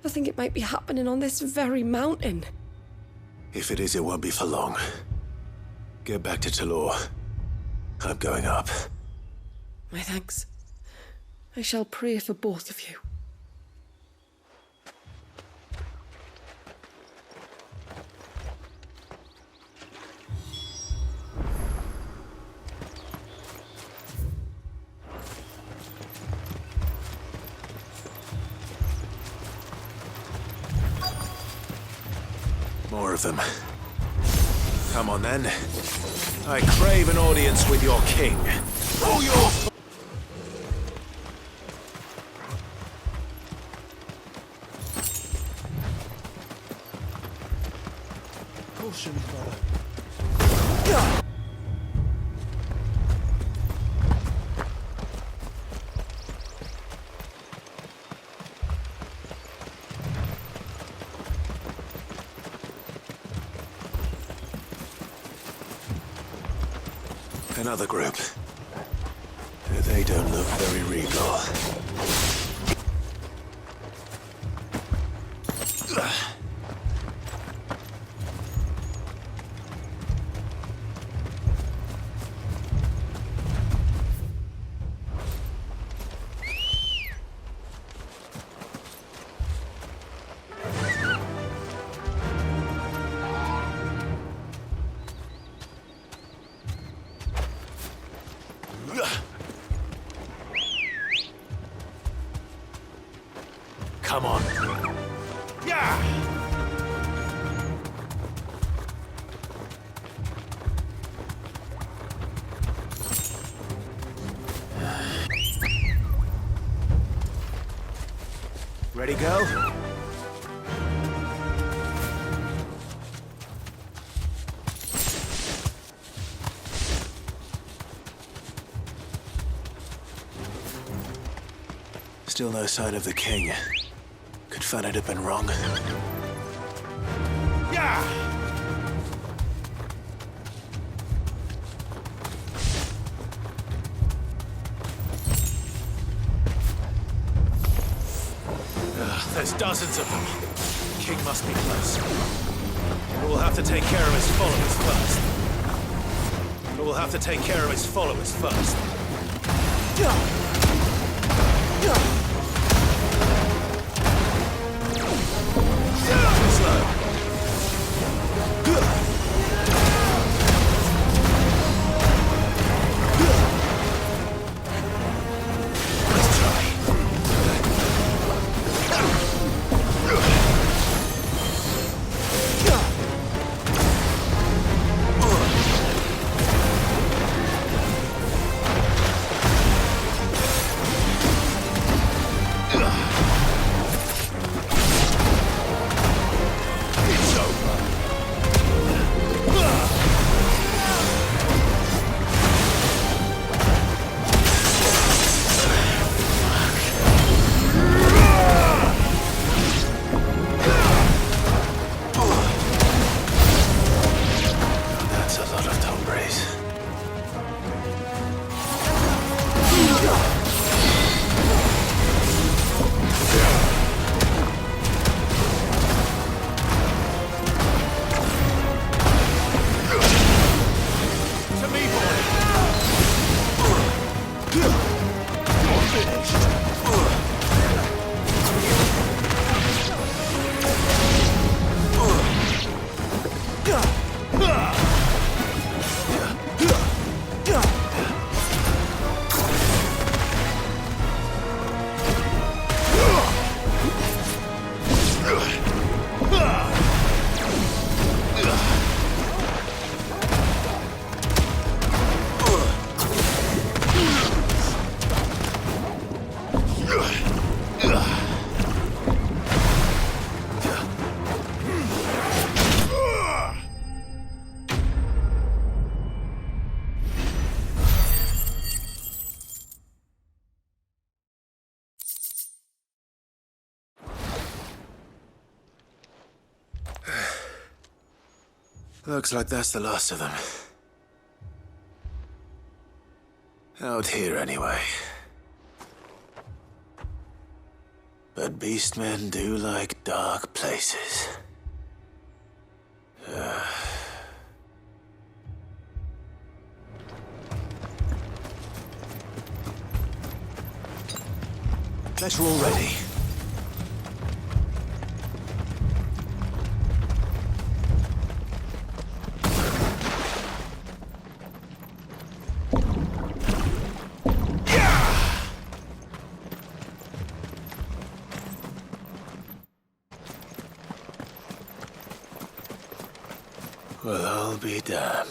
I think it might be happening on this very mountain. If it is, it won't be for long. Get back to Talor. I'm going up. My thanks. I shall pray for both of you. More of them. Come on then. I crave an audience with your king. Oh, your... Caution, brother. Another group. They don't look very regal. Come on. Yeah! Ready, go? Still no sign of the king. Could Fanad have been wrong? Yeah! There's dozens of them. The king must be close. We'll have to take care of his followers first. We'll have to take care of his followers first. Slow. Let's try. Looks like that's the last of them. Out here, anyway. But beastmen do like dark places. Guess we're all ready. Well, I'll be damned.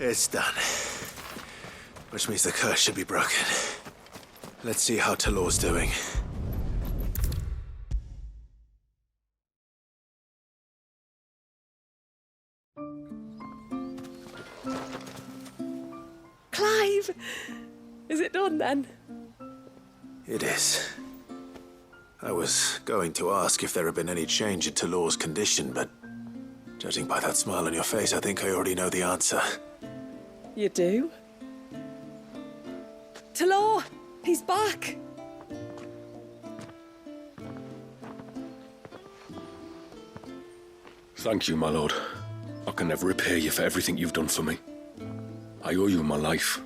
It's done. Which means the curse should be broken. Let's see how Talor's doing. Clive! Is it done then? It is. I was going to ask if there had been any change in Talor's condition, but judging by that smile on your face, I think I already know the answer. You do? Talor! He's back! Thank you, my lord. I can never repay you for everything you've done for me. I owe you my life.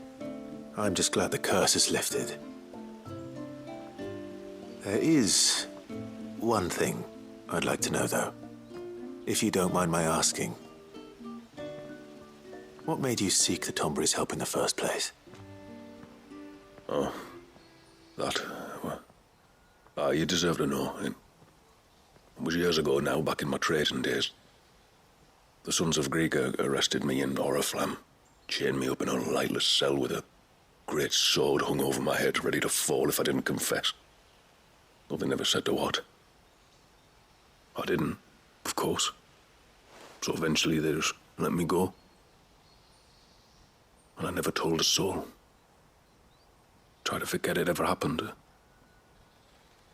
I'm just glad the curse is lifted. There is one thing I'd like to know, though. If you don't mind my asking. What made you seek the Tombury's help in the first place? Oh, that, well, you deserve to know. It was years ago now, back in my trading days. The Sons of Greek arrested me in Oriflamme, chained me up in a lightless cell with a great sword hung over my head, ready to fall if I didn't confess. Though they never said to what. I didn't, of course. So eventually they just let me go. And I never told a soul. Tried to forget it ever happened.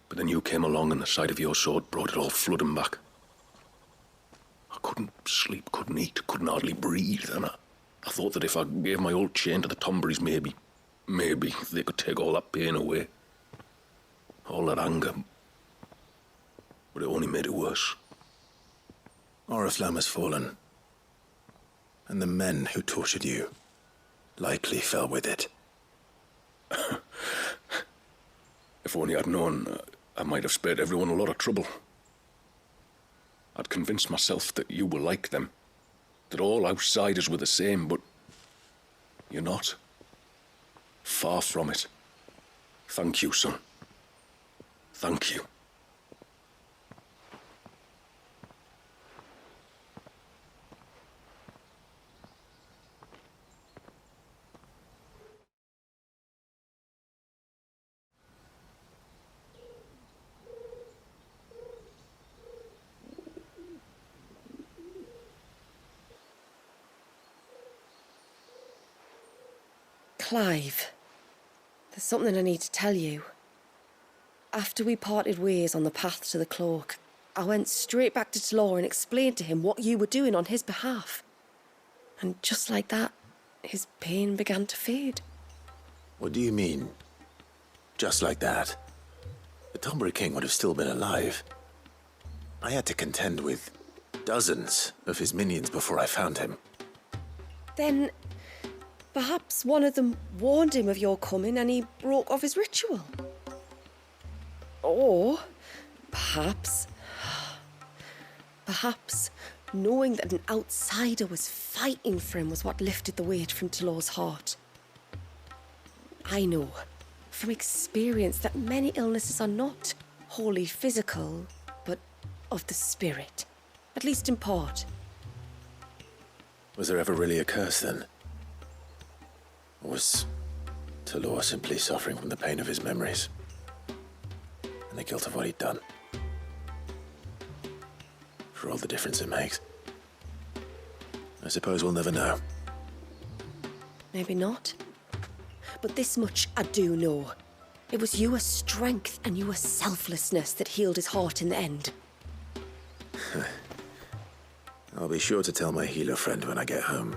But then you came along and the sight of your sword brought it all flooding back. I couldn't sleep, couldn't eat, couldn't hardly breathe, and I thought that if I gave my old chain to the Tomburys, maybe they could take all that pain away. All that anger. But it only made it worse. Oriflamme has fallen. And the men who tortured you likely fell with it. If only I'd known, I might have spared everyone a lot of trouble. I'd convinced myself that you were like them, that all outsiders were the same, but you're not. Far from it. Thank you, son. Thank you. Clive, there's something I need to tell you. After we parted ways on the path to the cloak, I went straight back to Talor and explained to him what you were doing on his behalf. And just like that, his pain began to fade. What do you mean? Just like that? The Tombury King would have still been alive. I had to contend with dozens of his minions before I found him. Then perhaps one of them warned him of your coming and he broke off his ritual. Or perhaps knowing that an outsider was fighting for him was what lifted the weight from Talor's heart. I know from experience that many illnesses are not wholly physical, but of the spirit, at least in part. Was there ever really a curse then? Or was Talor simply suffering from the pain of his memories? And the guilt of what he'd done? For all the difference it makes. I suppose we'll never know. Maybe not. But this much I do know. It was your strength and your selflessness that healed his heart in the end. I'll be sure to tell my healer friend when I get home.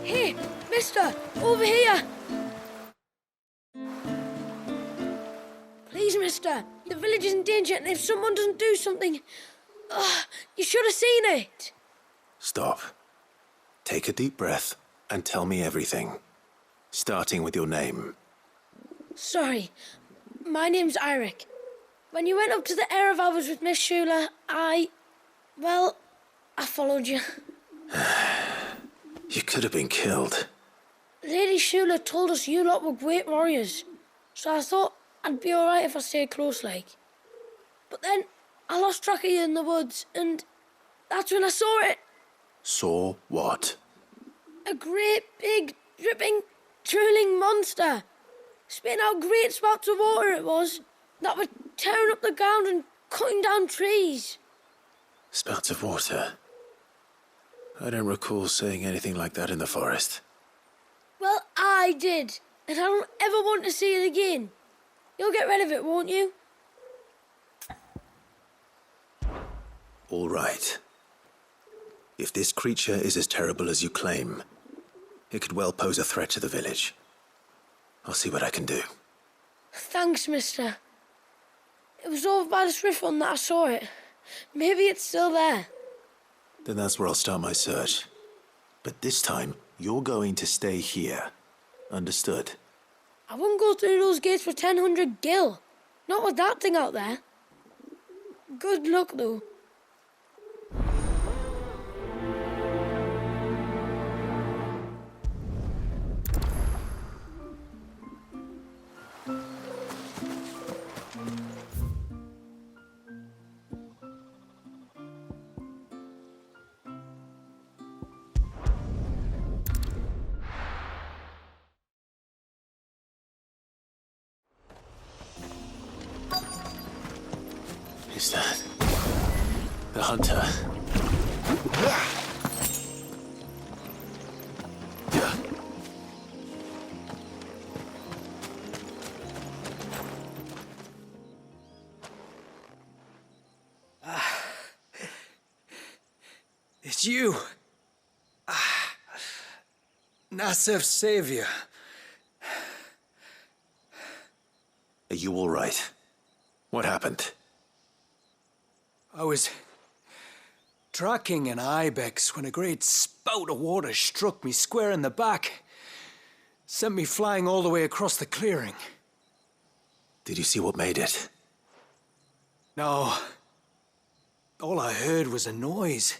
Hey, mister, over here! Please, mister, the village is in danger, and if someone doesn't do something... you should have seen it! Stop. Take a deep breath and tell me everything. Starting with your name. Sorry. My name's Eirik. When you went up to the Air of Hours with Miss Shula, I followed you. You could have been killed. Lady Shula told us you lot were great warriors, so I thought I'd be alright if I stayed close like. But then I lost track of you in the woods, and that's when I saw it. Saw what? A great, big, dripping, drooling monster. Spitting out great spouts of water it was, that were tearing up the ground and cutting down trees. Spouts of water? I don't recall seeing anything like that in the forest. Well, I did, and I don't ever want to see it again. You'll get rid of it, won't you? All right. If this creature is as terrible as you claim, it could well pose a threat to the village. I'll see what I can do. Thanks, mister. It was over by the Swift one that I saw it. Maybe it's still there. Then that's where I'll start my search. But this time, you're going to stay here. Understood? I wouldn't go through those gates for 1,000 gil. Not with that thing out there. Good luck, though. Is that the hunter? It's you. Nasef's savior. Are you all right? What happened? I was tracking an ibex when a great spout of water struck me square in the back. Sent me flying all the way across the clearing. Did you see what made it? No. All I heard was a noise.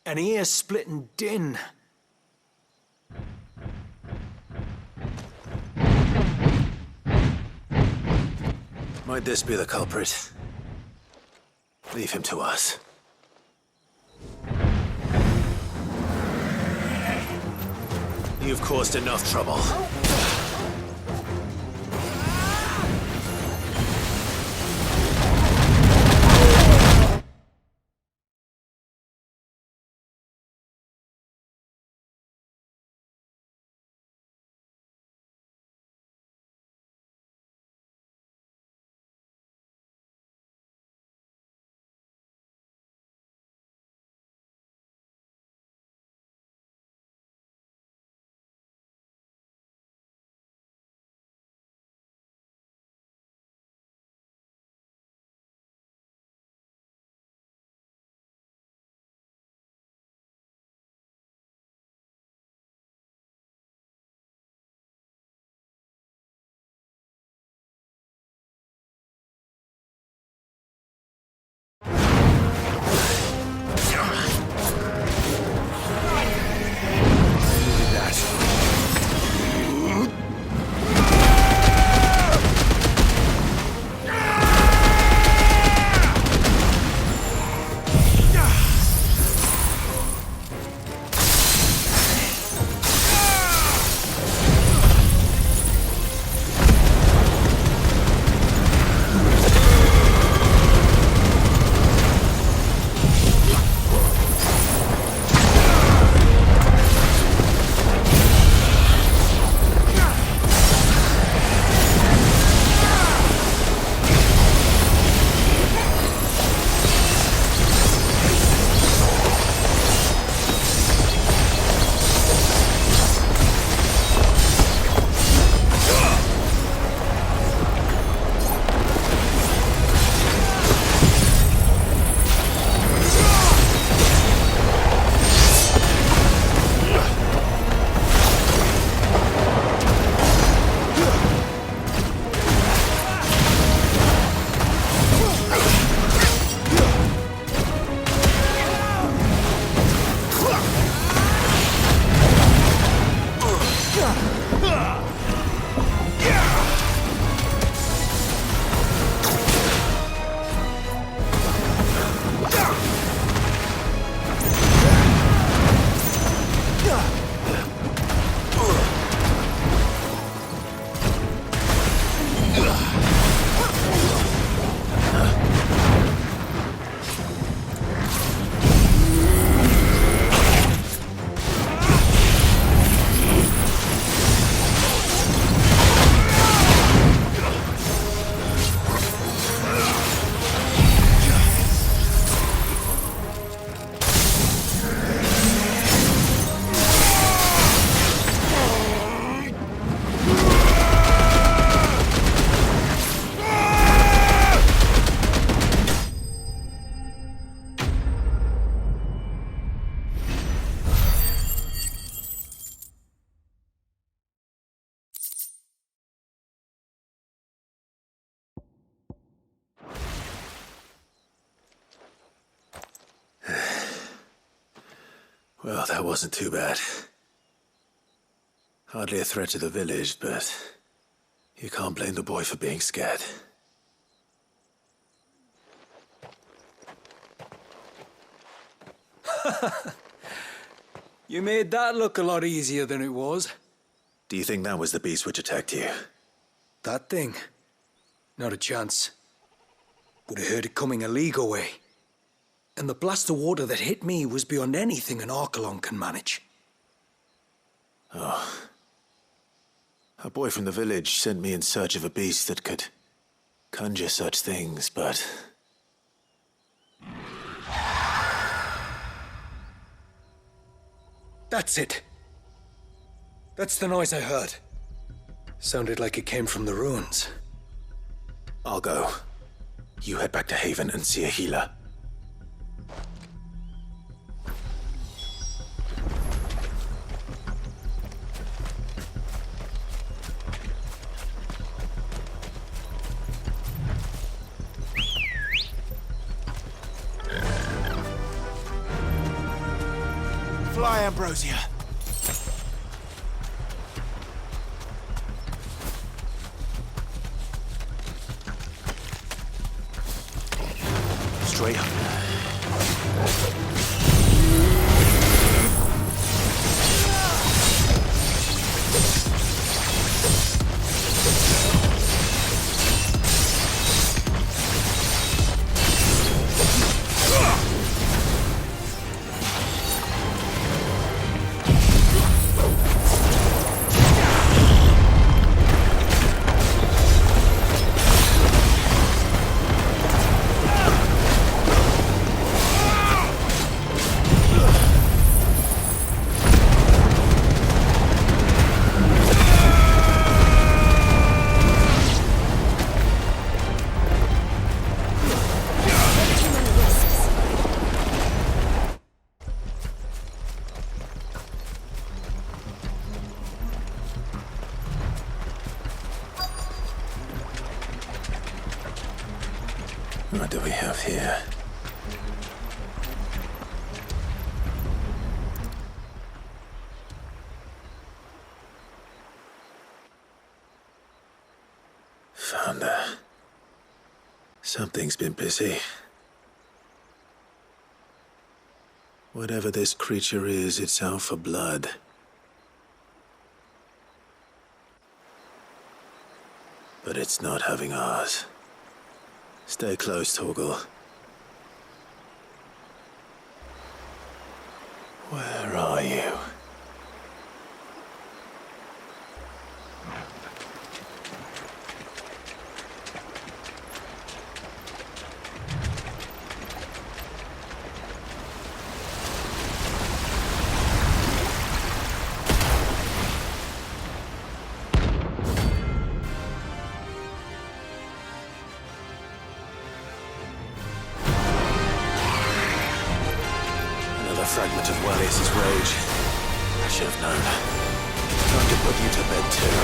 An ear-splitting din. Might this be the culprit? Leave him to us. You've caused enough trouble. Well, that wasn't too bad. Hardly a threat to the village, but you can't blame the boy for being scared. You made that look a lot easier than it was. Do you think that was the beast which attacked you? That thing? Not a chance. Would have heard it coming a league away. And the blast of water that hit me was beyond anything an Archelon can manage. Oh. A boy from the village sent me in search of a beast that could conjure such things, but... That's it. That's the noise I heard. Sounded like it came from the ruins. I'll go. You head back to Haven and see a healer. Fly, Ambrosia. Straight up. What do we have here? Found her. Something's been busy. Whatever this creature is, it's out for blood. But it's not having ours. Stay close, Torgal. Where are you? Fragment of Walius's rage. I should have known. Time to put you to bed too.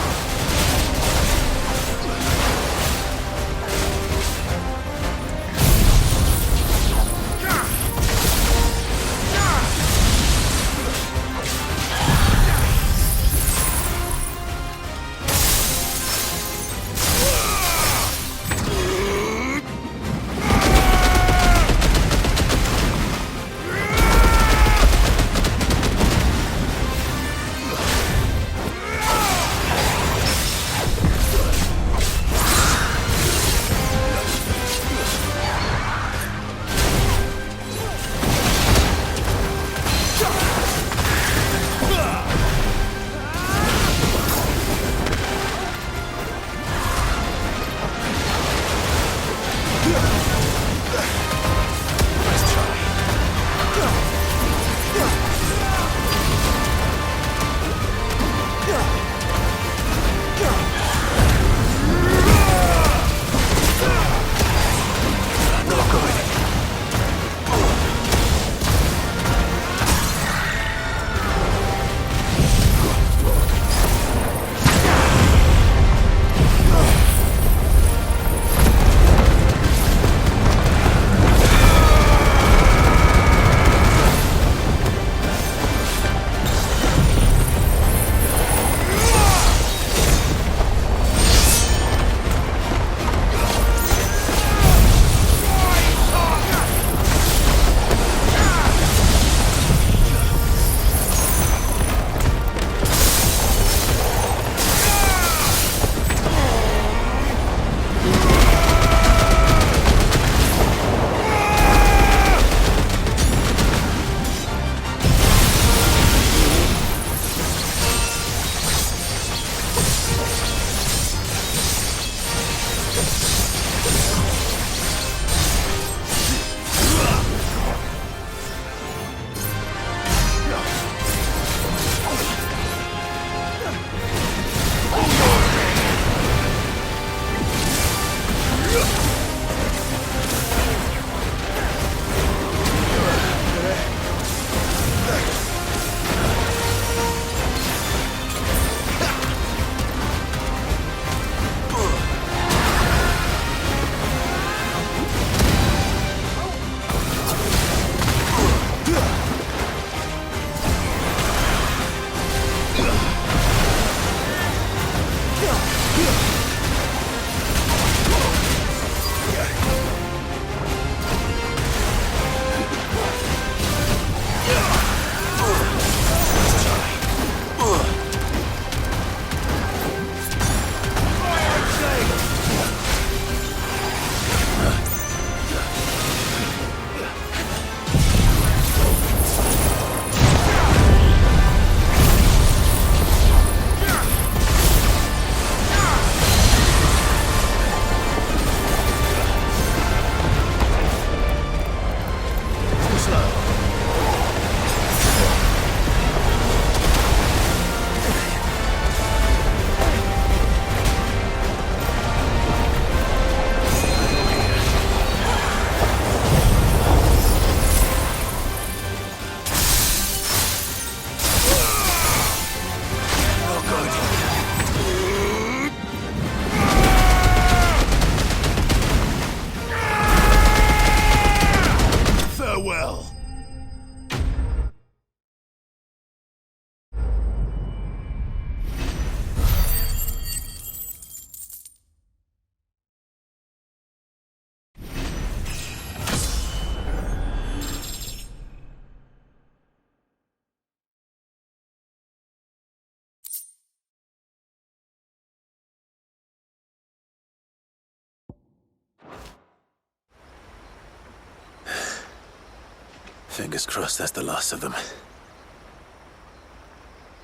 Fingers crossed that's the last of them.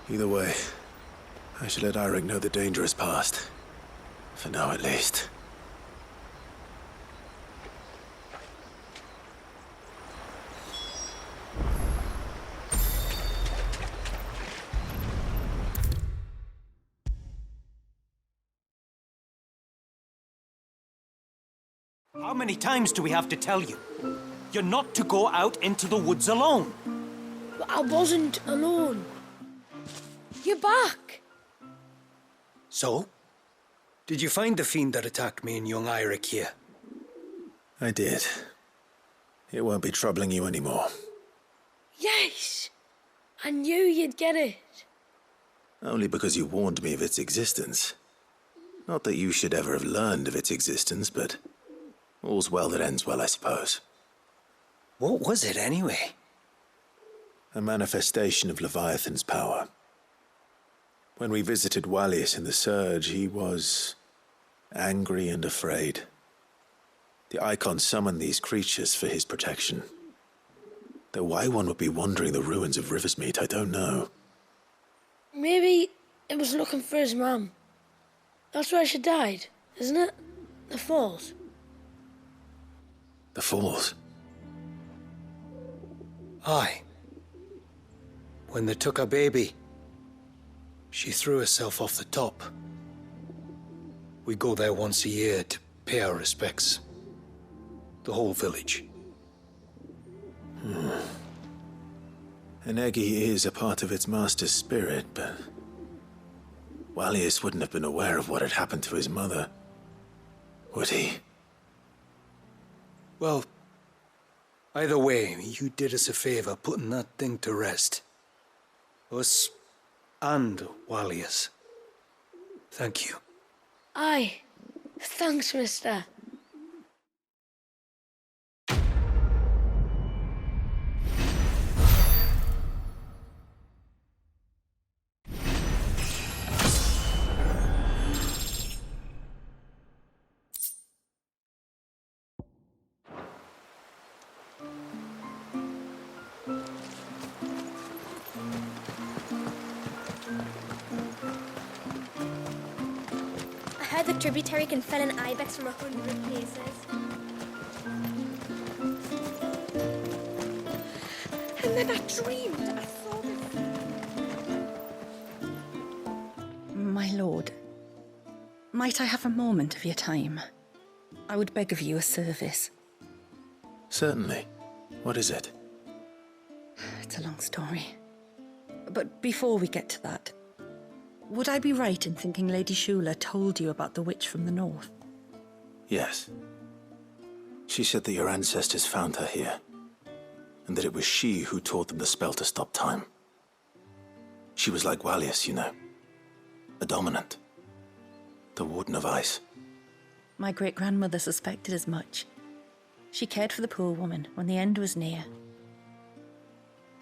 Either way, I should let Eirik know the danger is past. For now, at least. How many times do we have to tell you? You're not to go out into the woods alone. But I wasn't alone. You're back. So? Did you find the fiend that attacked me and young Eirik here? I did. It won't be troubling you anymore. Yes. I knew you'd get it. Only because you warned me of its existence. Not that you should ever have learned of its existence, but all's well that ends well, I suppose. What was it, anyway? A manifestation of Leviathan's power. When we visited Wallius in the Surge, he was angry and afraid. The Eikon summoned these creatures for his protection. Though why one would be wandering the ruins of Riversmeet, I don't know. Maybe it was looking for his mum. That's where she died, isn't it? The Falls. The Falls? Aye. When they took her baby, she threw herself off the top. We go there once a year to pay our respects. The whole village. An Eggy is a part of its master's spirit, but Wallius wouldn't have been aware of what had happened to his mother, would he? Well, either way, you did us a favor putting that thing to rest. Us and Wallius. Thank you. Aye. Thanks, mister. I heard the tributary can fell an ibex from 100 places. And then I dreamed I saw this. My lord, might I have a moment of your time? I would beg of you a service. Certainly. What is it? It's a long story. But before we get to that, would I be right in thinking Lady Shula told you about the witch from the north? Yes. She said that your ancestors found her here, and that it was she who taught them the spell to stop time. She was like Wallius, you know. A dominant. The Warden of Ice. My great-grandmother suspected as much. She cared for the poor woman when the end was near.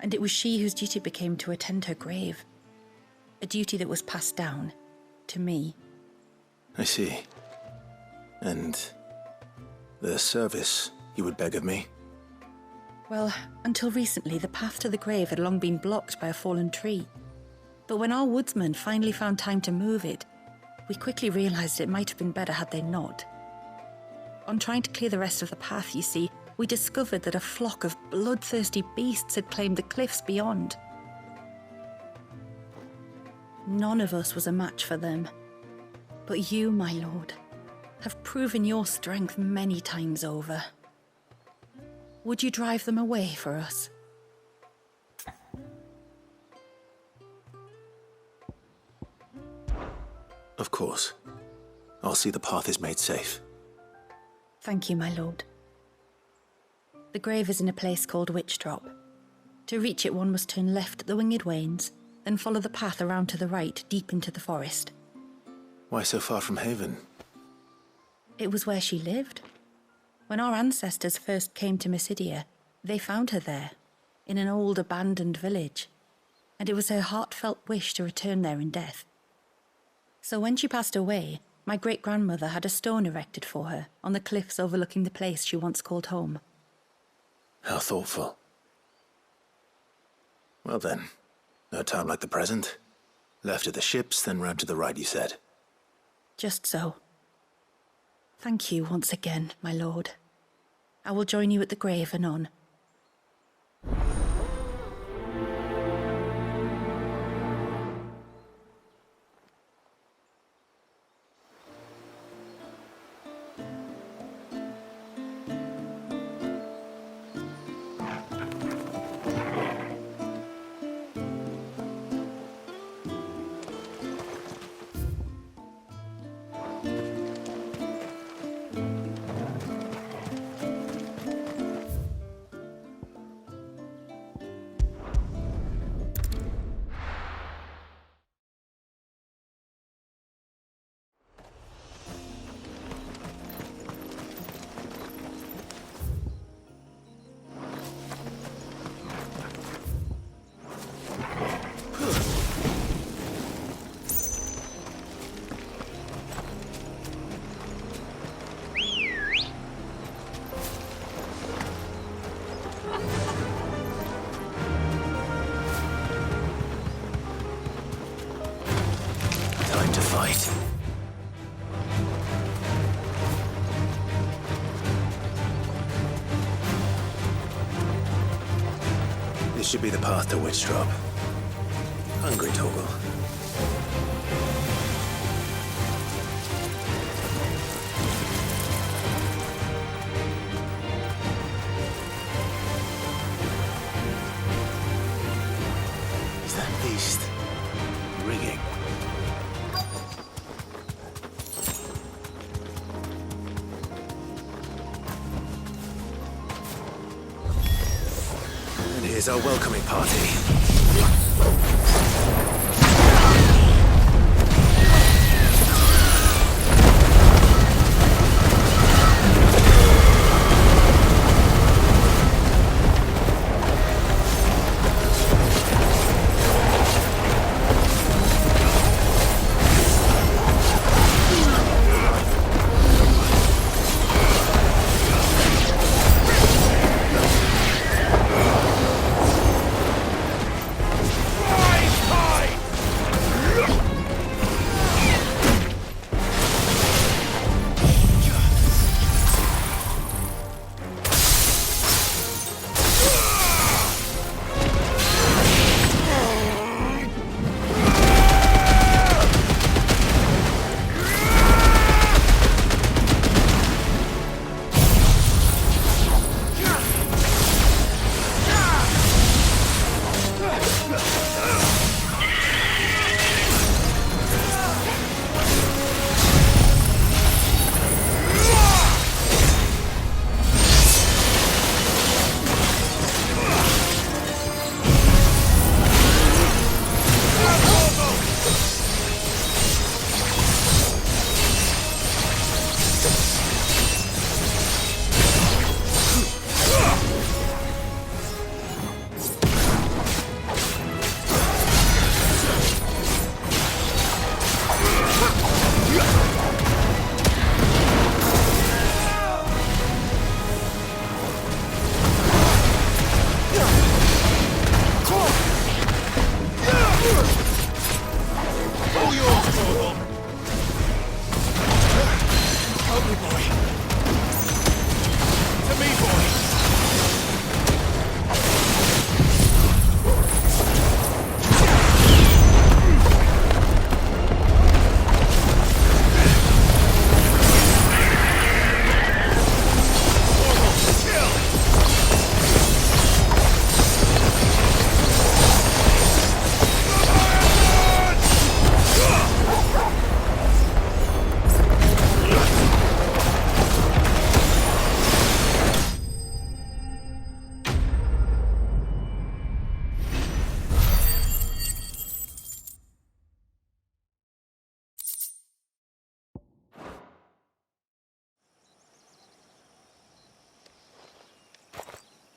And it was she whose duty became to attend her grave. A duty that was passed down to me. I see. And the service you would beg of me? Well, until recently, the path to the grave had long been blocked by a fallen tree. But when our woodsmen finally found time to move it, we quickly realized it might have been better had they not. On trying to clear the rest of the path, you see, we discovered that a flock of bloodthirsty beasts had claimed the cliffs beyond. None of us was a match for them. But you, my lord, have proven your strength many times over. Would you drive them away for us? Of course. I'll see the path is made safe. Thank you, my lord. The grave is in a place called Witch Drop. To reach it, one must turn left at the Winged Wains, then follow the path around to the right, deep into the forest. Why so far from Haven? It was where she lived. When our ancestors first came to Mysidia, they found her there, in an old abandoned village, and it was her heartfelt wish to return there in death. So when she passed away, my great-grandmother had a stone erected for her on the cliffs overlooking the place she once called home. How thoughtful. Well then, no time like the present. Left at the ships, then round to the right, you said. Just so. Thank you once again, my lord. I will join you at the grave anon. Time to fight. This should be the path to Witchdrop. Hungry, Torgal. Is that beast ringing? And here's our welcoming party.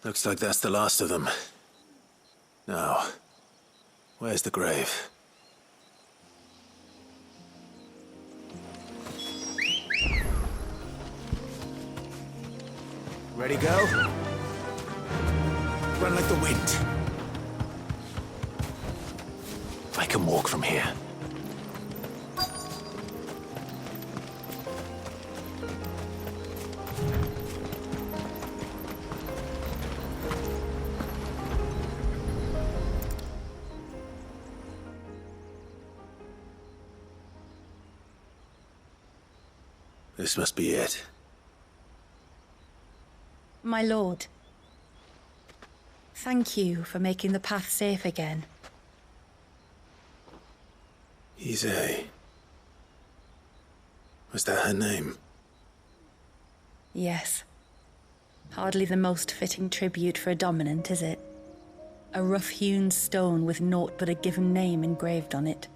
Looks like that's the last of them. Now, where's the grave? Ready, go? Run like the wind. walk from here. This must be it. My lord, thank you for making the path safe again. Easy. Was that her name? Yes. Hardly the most fitting tribute for a dominant, is it? A rough-hewn stone with naught but a given name engraved on it.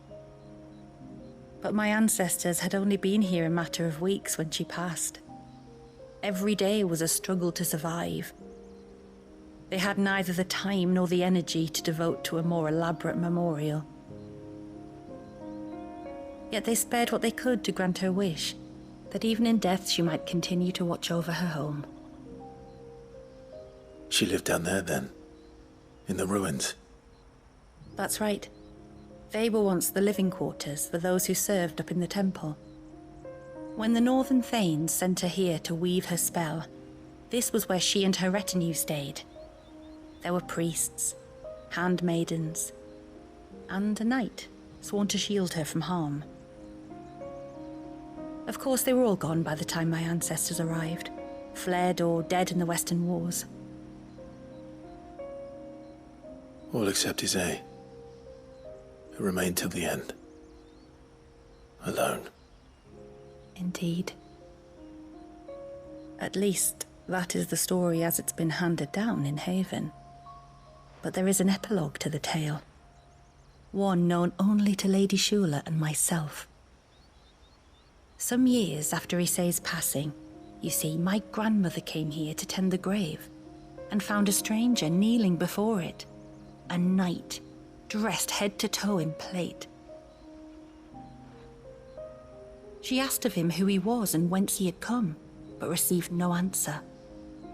But my ancestors had only been here a matter of weeks when she passed. Every day was a struggle to survive. They had neither the time nor the energy to devote to a more elaborate memorial. Yet they spared what they could to grant her wish, that even in death she might continue to watch over her home. She lived down there then? In the ruins? That's right. They were once the living quarters for those who served up in the temple. When the Northern Thanes sent her here to weave her spell, this was where she and her retinue stayed. There were priests, handmaidens, and a knight sworn to shield her from harm. Of course, they were all gone by the time my ancestors arrived, fled or dead in the Western Wars. All except Isay, who remained till the end. Alone. Indeed. At least, that is the story as it's been handed down in Haven. But there is an epilogue to the tale. One known only to Lady Shula and myself. Some years after Isay's passing, you see, my grandmother came here to tend the grave and found a stranger kneeling before it. A knight, dressed head to toe in plate. She asked of him who he was and whence he had come, but received no answer.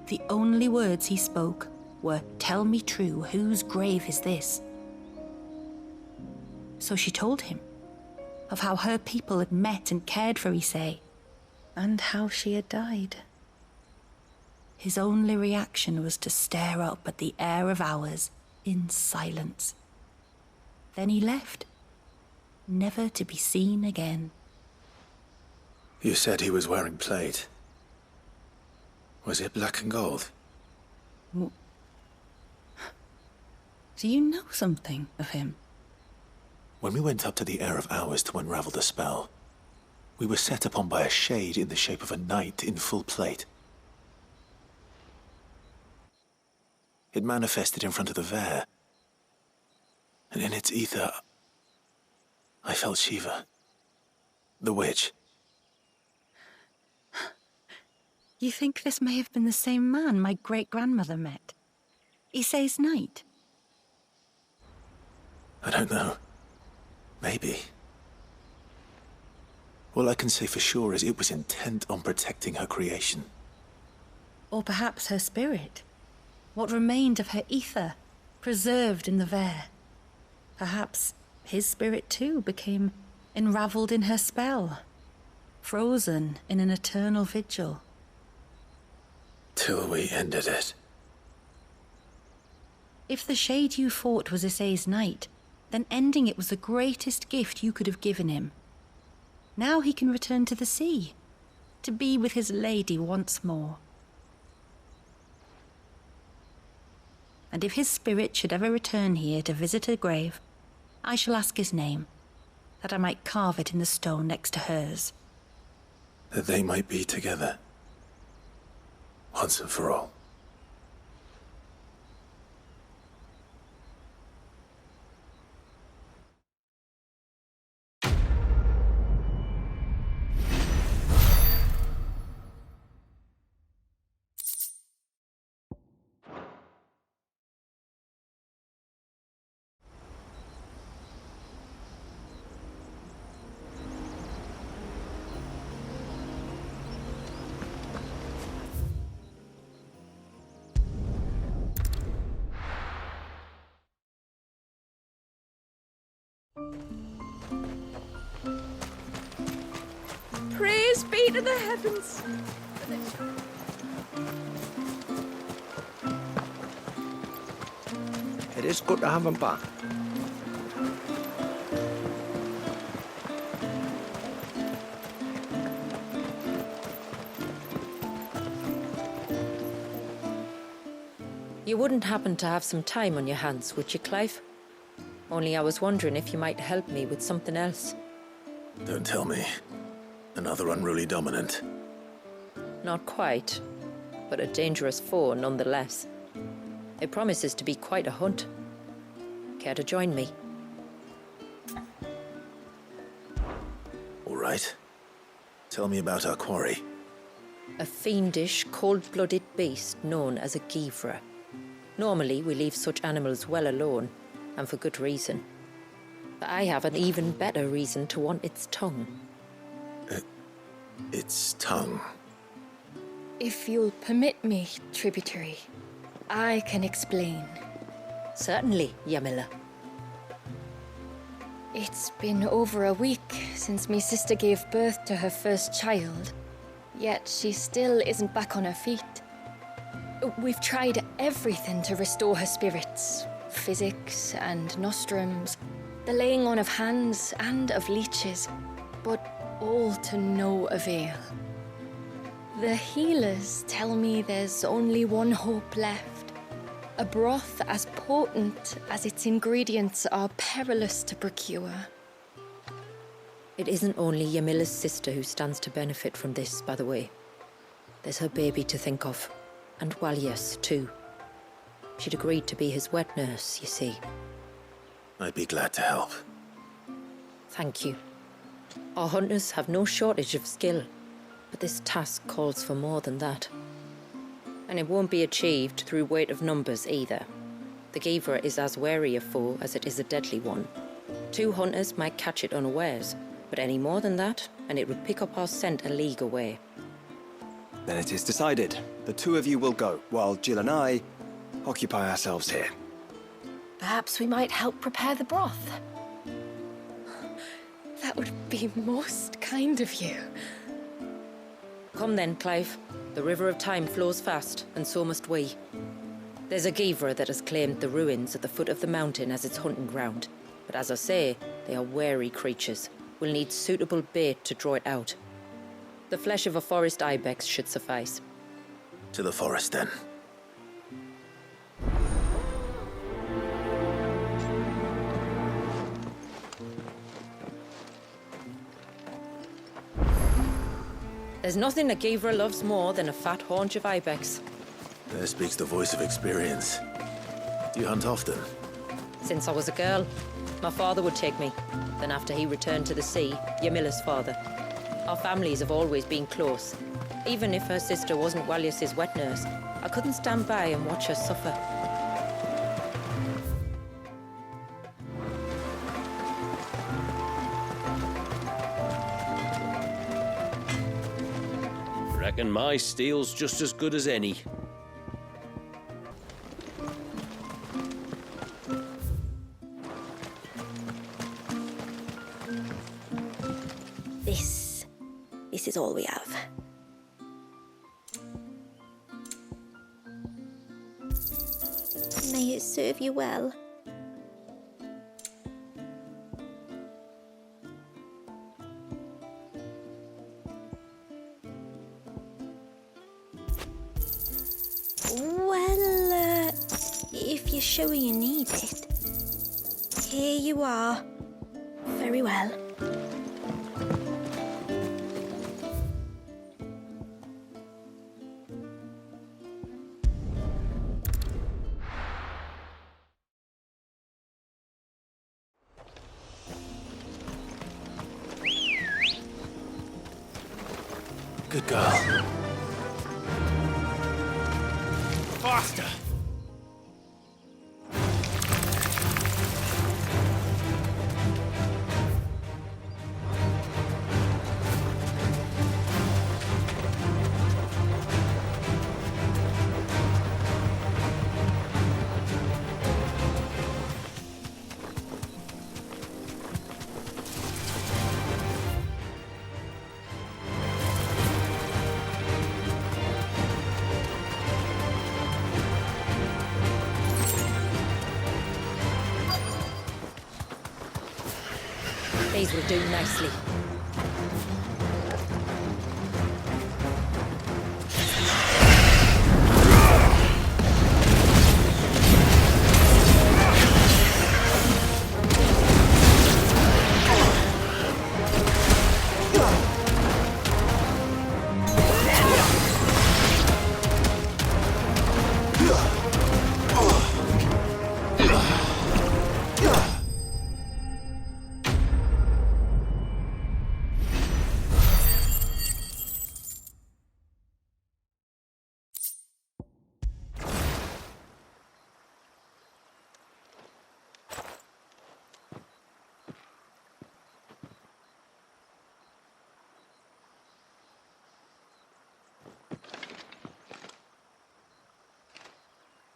The only words he spoke were, "Tell me true, whose grave is this?" So she told him of how her people had met and cared for Isay, and how she had died. His only reaction was to stare up at the air of hours in silence. Then he left, never to be seen again. You said he was wearing plate. Was it black and gold? Do you know something of him? When we went up to the Air of Hours to unravel the spell, we were set upon by a shade in the shape of a knight in full plate. It manifested in front of the Vare, and in its ether, I felt Shiva, the witch. You think this may have been the same man my great-grandmother met? Isay's knight? I don't know. Maybe. All I can say for sure is it was intent on protecting her creation. Or perhaps her spirit? What remained of her ether, preserved in the Vare? Perhaps his spirit too became enraveled in her spell, frozen in an eternal vigil. Till we ended it. If the shade you fought was Isay's knight, then ending it was the greatest gift you could have given him. Now he can return to the sea, to be with his lady once more. And if his spirit should ever return here to visit her grave, I shall ask his name, that I might carve it in the stone next to hers. That they might be together. Once and for all. Praise be to the heavens. It is good to have him back. You wouldn't happen to have some time on your hands, would you, Clive? Only I was wondering if you might help me with something else. Don't tell me. Another unruly dominant. Not quite, but a dangerous foe nonetheless. It promises to be quite a hunt. Care to join me? All right. Tell me about our quarry. A fiendish, cold-blooded beast known as a Givra. Normally, we leave such animals well alone, and for good reason. But I have an even better reason to want its tongue. Its tongue? If you'll permit me, tributary, I can explain. Certainly, Yamila. It's been over a week since my sister gave birth to her first child, yet she still isn't back on her feet. We've tried everything to restore her spirits. Physics and nostrums, the laying on of hands and of leeches, but all to no avail. The healers tell me there's only one hope left. A broth as potent as its ingredients are perilous to procure. It isn't only Yamila's sister who stands to benefit from this, by the way. There's her baby to think of. And Walyas, too. She'd agreed to be his wet nurse, you see. I'd be glad to help. Thank you. Our hunters have no shortage of skill, but this task calls for more than that. And it won't be achieved through weight of numbers either. The Givra is as wary a foe as it is a deadly one. 2 hunters might catch it unawares, but any more than that, and it would pick up our scent a league away. Then it is decided. The 2 of you will go, while Jill and I occupy ourselves here. Perhaps we might help prepare the broth. That would be most kind of you. Come then, Clive. The river of time flows fast, and so must we. There's a Givra that has claimed the ruins at the foot of the mountain as its hunting ground. But as I say, they are wary creatures. We'll need suitable bait to draw it out. The flesh of a forest ibex should suffice. To the forest, then. There's nothing a Givra loves more than a fat haunch of ibex. There speaks the voice of experience. Do you hunt often? Since I was a girl, my father would take me. Then after he returned to the sea, Yamila's father. Our families have always been close. Even if her sister wasn't Walyas's wet nurse, I couldn't stand by and watch her suffer. Reckon my steel's just as good as any. This is all we have. May it serve you well. Well, if you're sure you need it, here you are. Very well. Good girl. Faster! These will do nicely.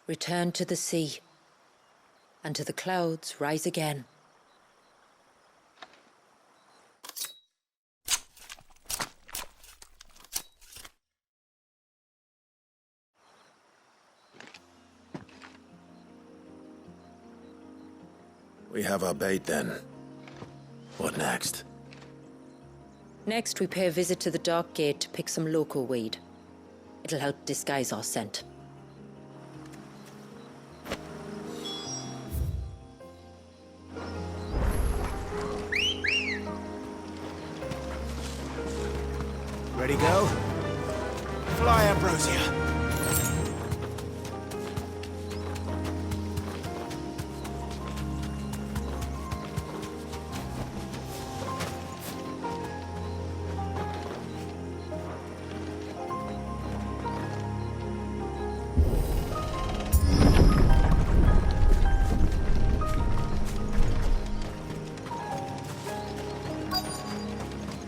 Return to the sea, and to the clouds rise again. We have our bait then. What next? Next, we pay a visit to the Dark Gate to pick some local weed. It'll help disguise our scent. Ready, go? Fly, Ambrosia.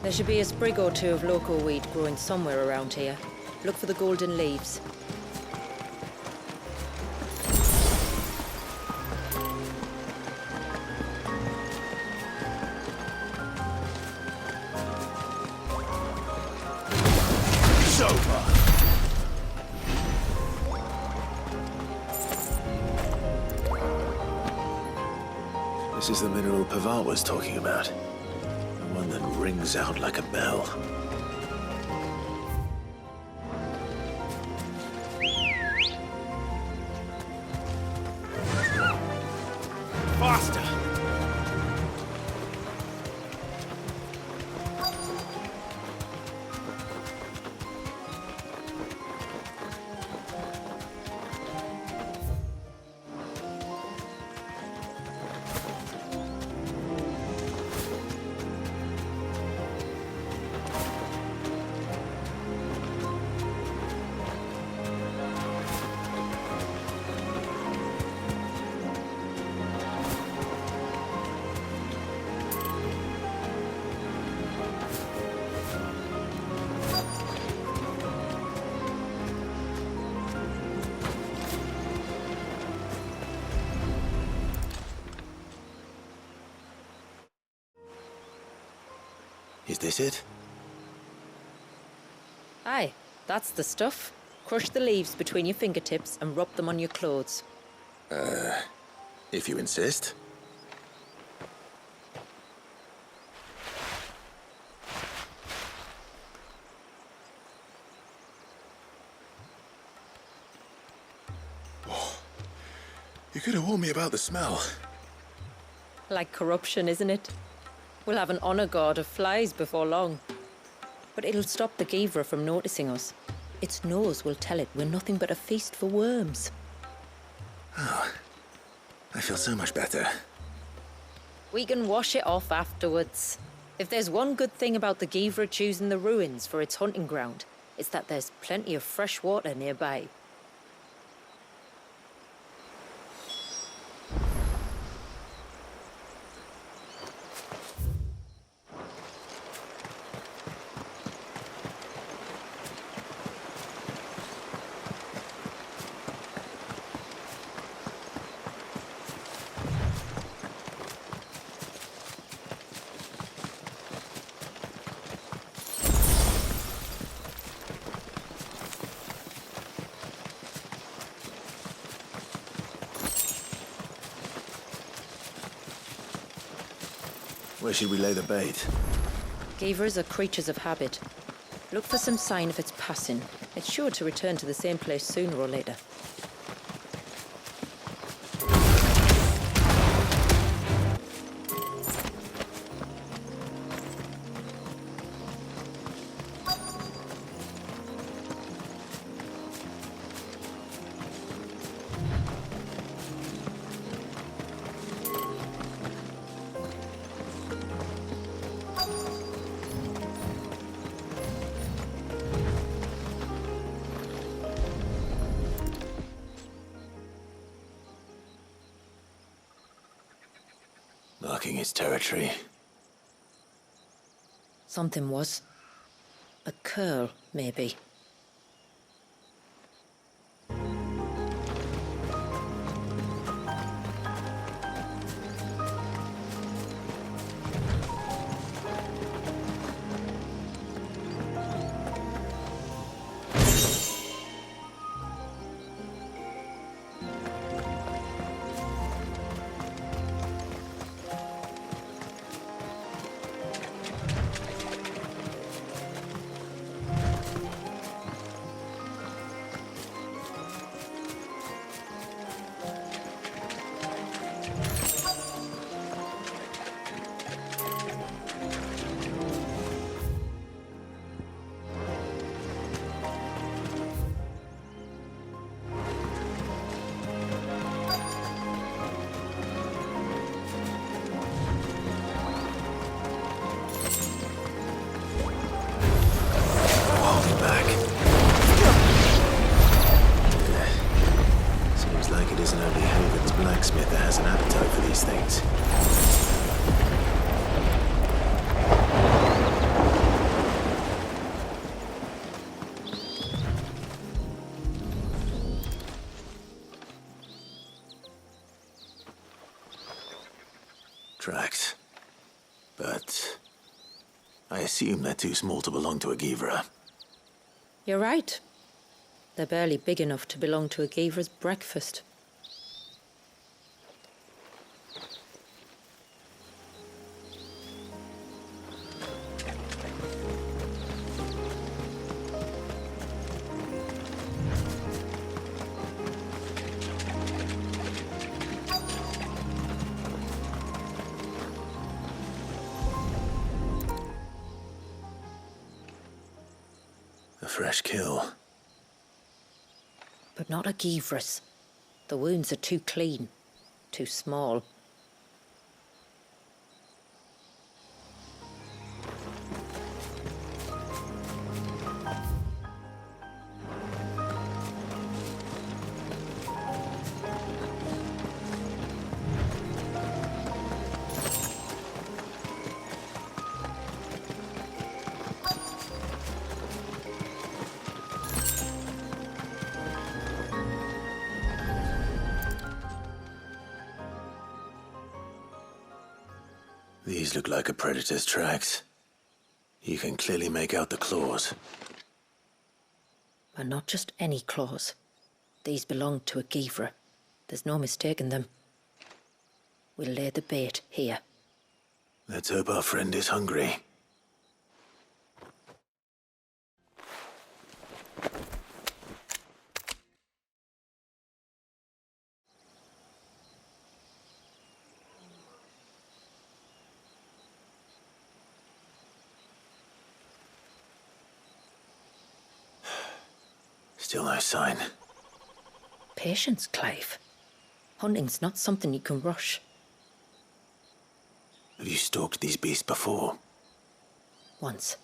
There should be a sprig or two of local weed growing somewhere around here. Look for the golden leaves. It's over. This is the mineral Pavat was talking about. The one that rings out like a bell. Faster! Is this it? Aye, that's the stuff. Crush the leaves between your fingertips and rub them on your clothes. If you insist. You could have warned me about the smell. Like corruption, isn't it? We'll have an honor guard of flies before long. But it'll stop the Givra from noticing us. Its nose will tell it we're nothing but a feast for worms. Oh, I feel so much better. We can wash it off afterwards. If there's one good thing about the Givra choosing the ruins for its hunting ground, it's that there's plenty of fresh water nearby. Where should we lay the bait? Gavers are creatures of habit. Look for some sign of its passing. It's sure to return to the same place sooner or later. Marking its territory. Something was. A curl, maybe. Blacksmith that has an appetite for these things. Tracks. But I assume they're too small to belong to a Givra. You're right. They're barely big enough to belong to a Givra's breakfast. A fresh kill. But not a Givra's. The wounds are too clean, too small. These look like a predator's tracks. You can clearly make out the claws. And not just any claws. These belong to a Givra. There's no mistaking them. We'll lay the bait here. Let's hope our friend is hungry. Still no sign. Patience, Clive. Hunting's not something you can rush. Have you stalked these beasts before? Once.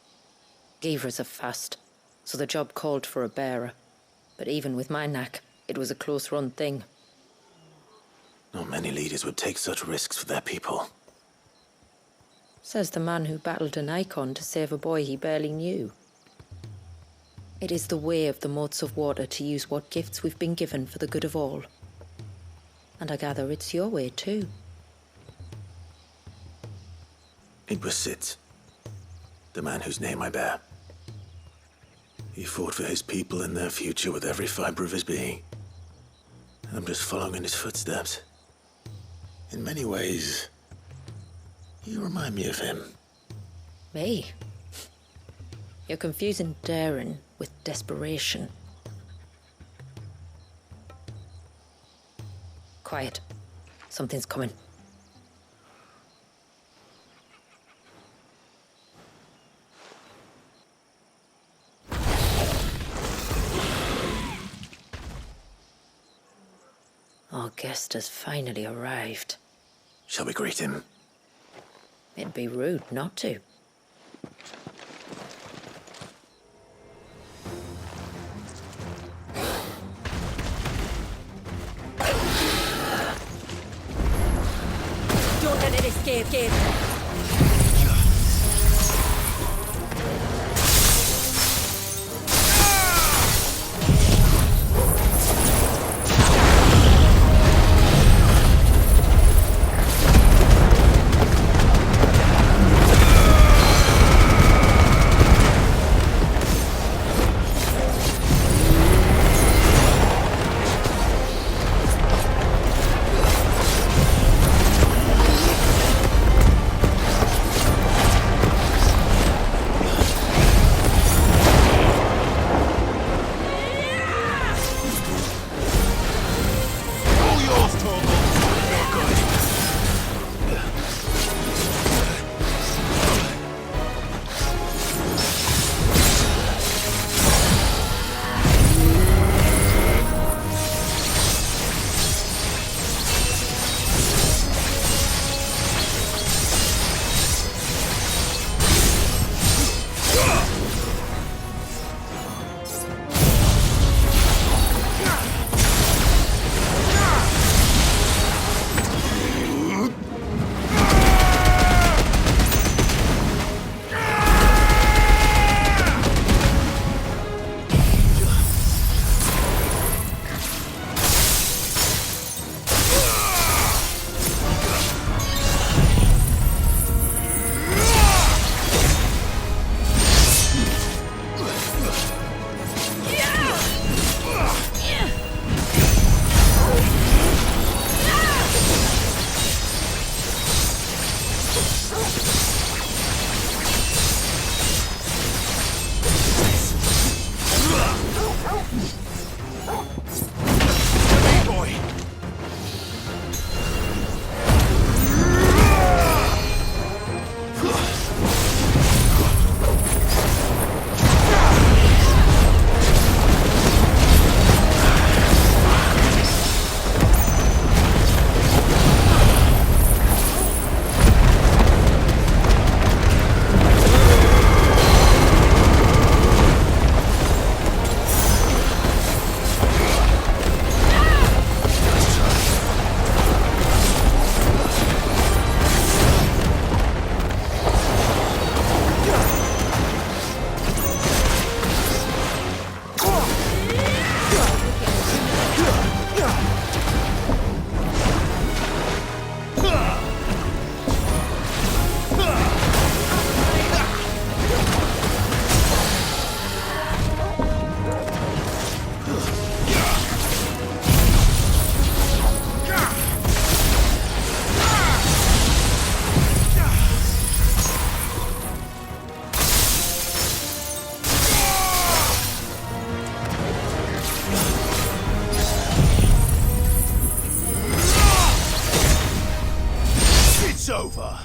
Givras are fast, so the job called for a bearer. But even with my knack, it was a close-run thing. Not many leaders would take such risks for their people. Says the man who battled an Eikon to save a boy he barely knew. It is the way of the moats of water to use what gifts we've been given for the good of all. And I gather it's your way too. It was Sid, the man whose name I bear. He fought for his people and their future with every fiber of his being. I'm just following in his footsteps. In many ways, You remind me of him. Me? You're confusing daring with desperation. Quiet. Something's coming. Our guest has finally arrived. Shall we greet him? It'd be rude not to. Don't let it escape. over.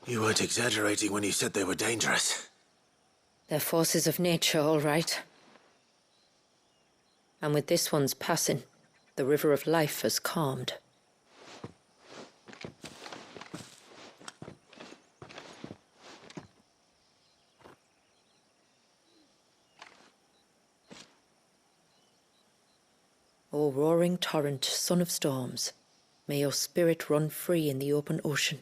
You weren't exaggerating when you said they were dangerous. They're forces of nature, all right. And with this one's passing, the river of life has calmed. O roaring torrent, son of storms, may your spirit run free in the open ocean.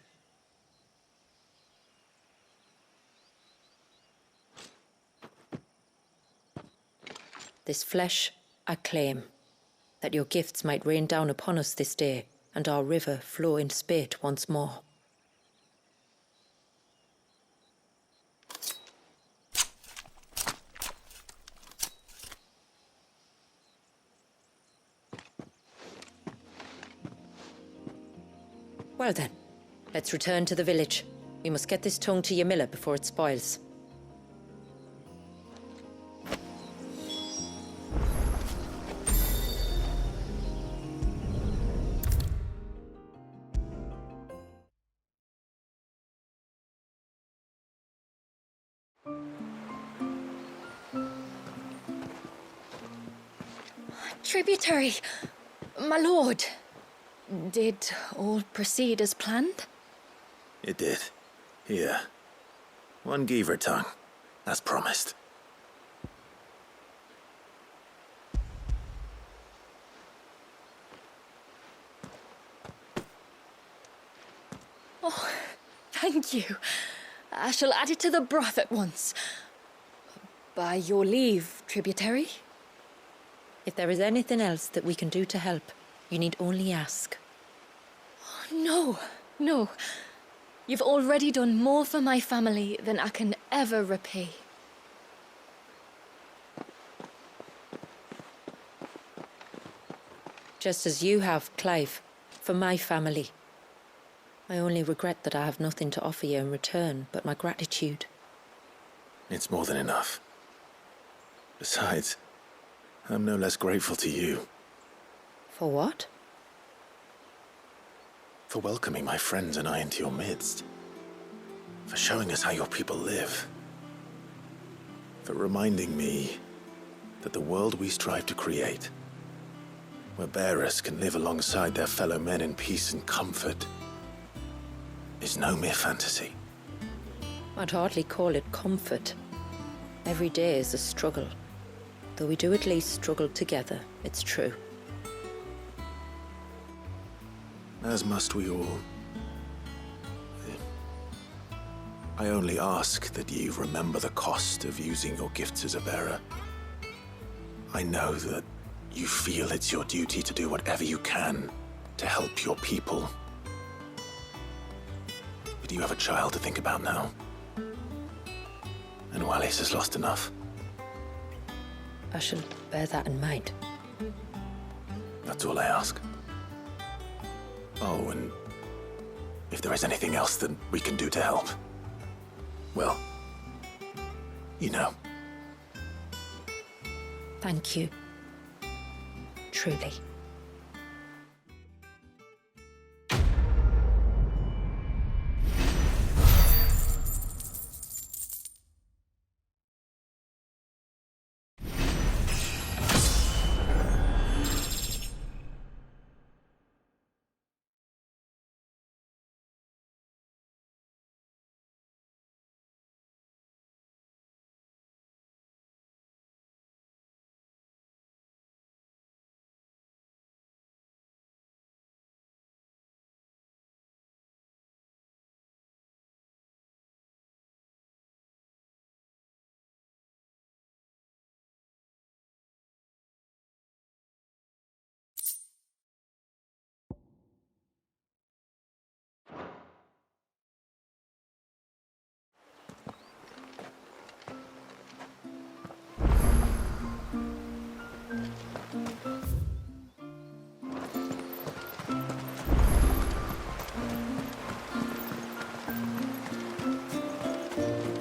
This flesh I claim, that your gifts might rain down upon us this day and our river flow in spate once more. Well then, let's return to the village. We must get this tongue to your miller before it spoils. Tributary, my lord. Did all proceed as planned? It did. Here. 1 geever tongue, as promised. Oh, thank you. I shall add it to the broth at once. By your leave, tributary. If there is anything else that we can do to help, you need only ask. No, no. You've already done more for my family than I can ever repay. Just as you have, Clive, for my family. I only regret that I have nothing to offer you in return but my gratitude. It's more than enough. Besides, I'm no less grateful to you. For what? For welcoming my friends and I into your midst. For showing us how your people live. For reminding me that the world we strive to create, where bearers can live alongside their fellow men in peace and comfort, is no mere fantasy. I'd hardly call it comfort. Every day is a struggle. Though we do at least struggle together, it's true. As must we all. I only ask that you remember the cost of using your gifts as a bearer. I know that you feel it's your duty to do whatever you can to help your people. But you have a child to think about now. And Wallis has lost enough. I shall bear that in mind. That's all I ask. Oh, and if there is anything else that we can do to help, well, you know. Thank you. Truly.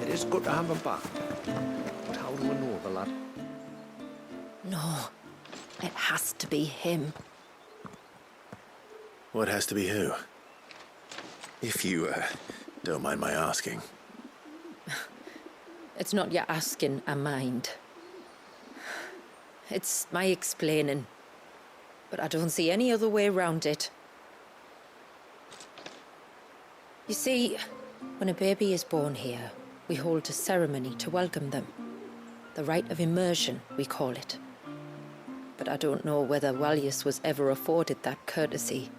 It's good to have him back. But how do we know the lad? No, it has to be him. What has to be who? If you, don't mind my asking. It's not your asking I mind. It's my explaining. But I don't see any other way around it. You see, when a baby is born here, we hold a ceremony to welcome them. The rite of immersion, we call it. But I don't know whether Wallius was ever afforded that courtesy.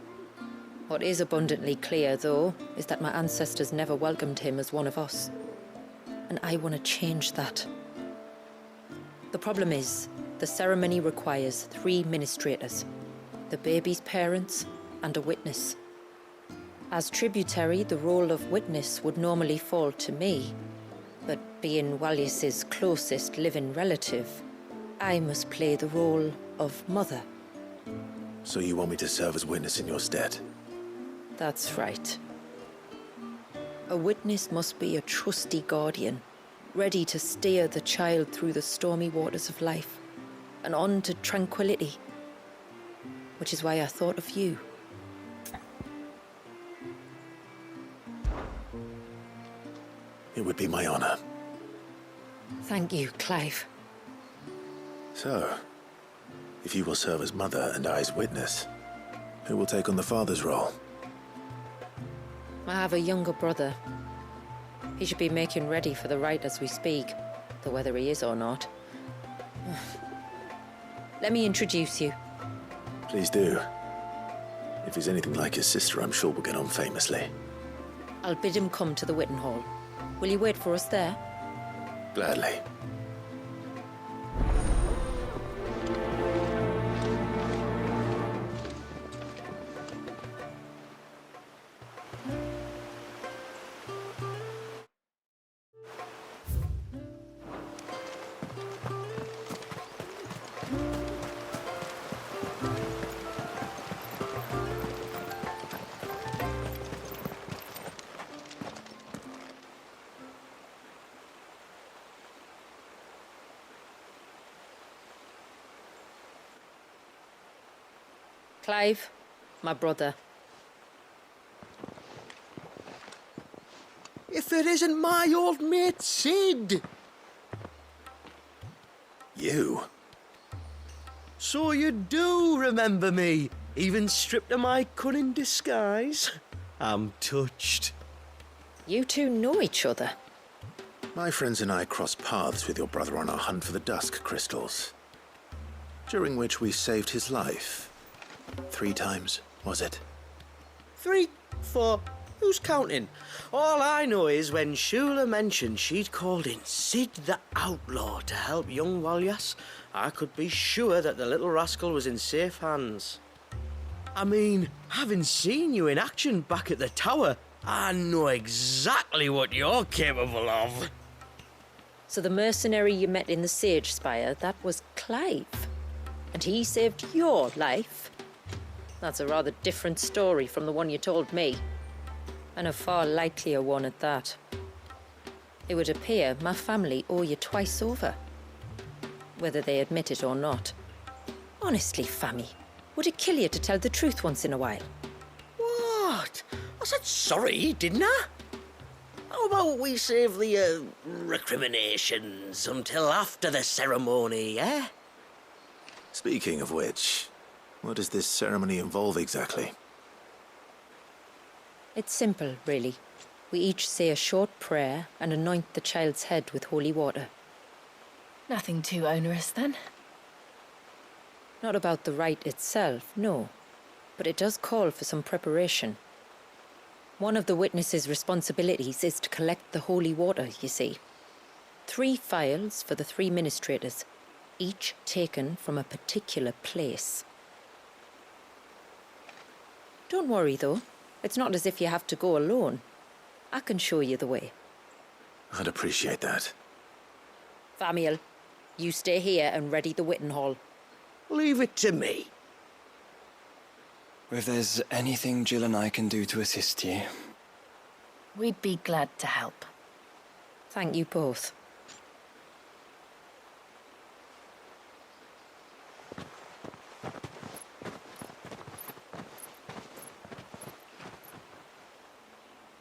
What is abundantly clear, though, is that my ancestors never welcomed him as one of us. And I want to change that. The problem is, the ceremony requires 3 ministrators. The baby's parents, and a witness. As tributary, the role of witness would normally fall to me, but being Wallace's closest living relative, I must play the role of mother. So you want me to serve as witness in your stead? That's right. A witness must be a trusty guardian, ready to steer the child through the stormy waters of life and on to tranquility. Which is why I thought of you. It would be my honor. Thank you, Clive. So, if you will serve as mother and I as witness, who will take on the father's role? I have a younger brother. He should be making ready for the rite as we speak, though whether he is or not. Let me introduce you. Please do. If he's anything like his sister, I'm sure we'll get on famously. I'll bid him come to the Witten Hall. Will you wait for us there? Gladly. Clive, my brother. If it isn't my old mate Sid! You? So you do remember me, even stripped of my cunning disguise? I'm touched. You two know each other? My friends and I crossed paths with your brother on our hunt for the dusk crystals, during which we saved his life. 3 times, was it? 3, 4, who's counting? All I know is when Shula mentioned she'd called in Sid the Outlaw to help young Wallace, I could be sure that the little rascal was in safe hands. I mean, having seen you in action back at the tower, I know exactly what you're capable of. So the mercenary you met in the Sage Spire, that was Clive? And he saved your life? That's a rather different story from the one you told me. And a far likelier one at that. It would appear my family owe you twice over. Whether they admit it or not. Honestly, Fammy, would it kill you to tell the truth once in a while? What? I said sorry, didn't I? How about we save the, recriminations until after the ceremony, eh? Speaking of which, what does this ceremony involve exactly? It's simple, really. We each say a short prayer and anoint the child's head with holy water. Nothing too onerous, then? Not about the rite itself, no. But it does call for some preparation. One of the witness's responsibilities is to collect the holy water, you see. 3 phials for the 3 ministrators, each taken from a particular place. Don't worry, though. It's not as if you have to go alone. I can show you the way. I'd appreciate that. Famiel, you stay here and ready the Witten Hall. Leave it to me. If there's anything Jill and I can do to assist you... We'd be glad to help. Thank you both.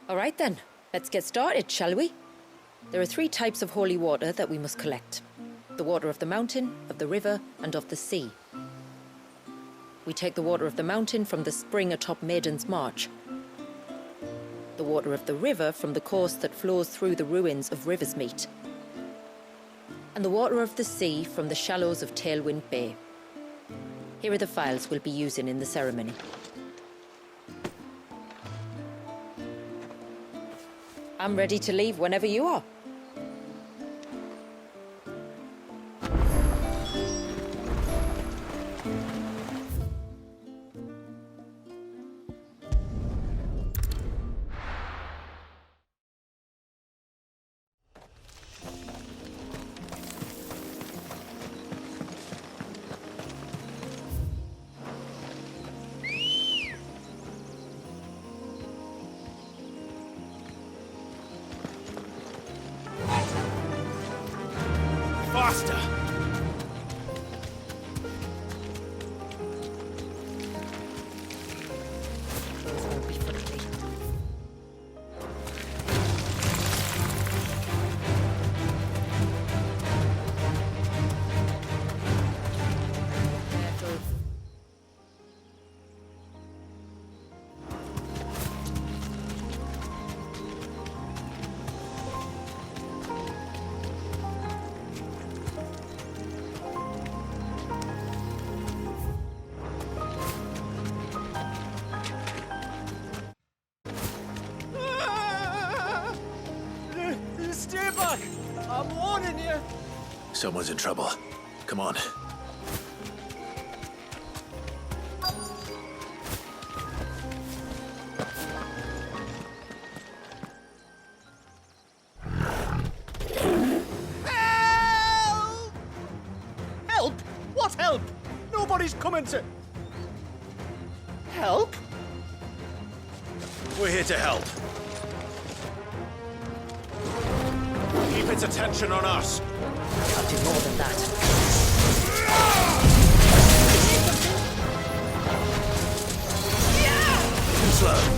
All right then, let's get started, shall we? There are 3 types of holy water that we must collect. The water of the mountain, of the river, and of the sea. We take the water of the mountain from the spring atop Maiden's March. The water of the river from the course that flows through the ruins of Riversmeet. And the water of the sea from the shallows of Tailwind Bay. Here are the phials we'll be using in the ceremony. I'm ready to leave whenever you are. Faster! Stay back! I'm warning you! Someone's in trouble. Come on. Help! Help? What help? Nobody's coming to... Help? We're here to help. Keep its attention on us. I'll do more than that. Too slow.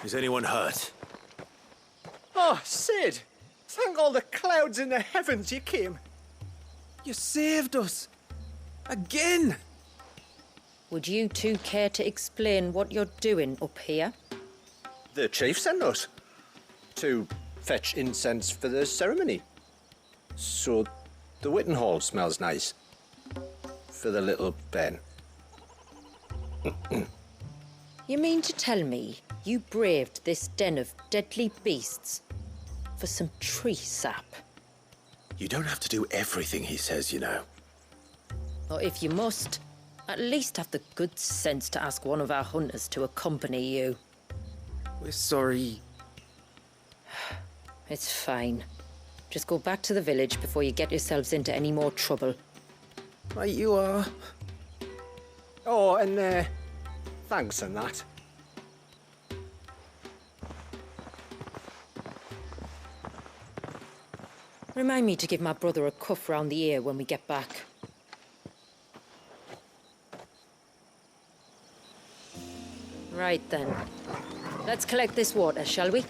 Is anyone hurt? Oh, Sid! Thank all the clouds in the heavens you came. You saved us. Again. Would you two care to explain what you're doing up here? The chief sent us to fetch incense for the ceremony. So the Witten Hall smells nice for the little Ben. You mean to tell me you braved this den of deadly beasts for some tree sap? You don't have to do everything he says, you know. Or if you must, at least have the good sense to ask one of our hunters to accompany you. We're sorry. It's fine. Just go back to the village before you get yourselves into any more trouble. Right you are. Oh, and thanks and that. Remind me to give my brother a cuff round the ear when we get back. Right then. Let's collect this water, shall we?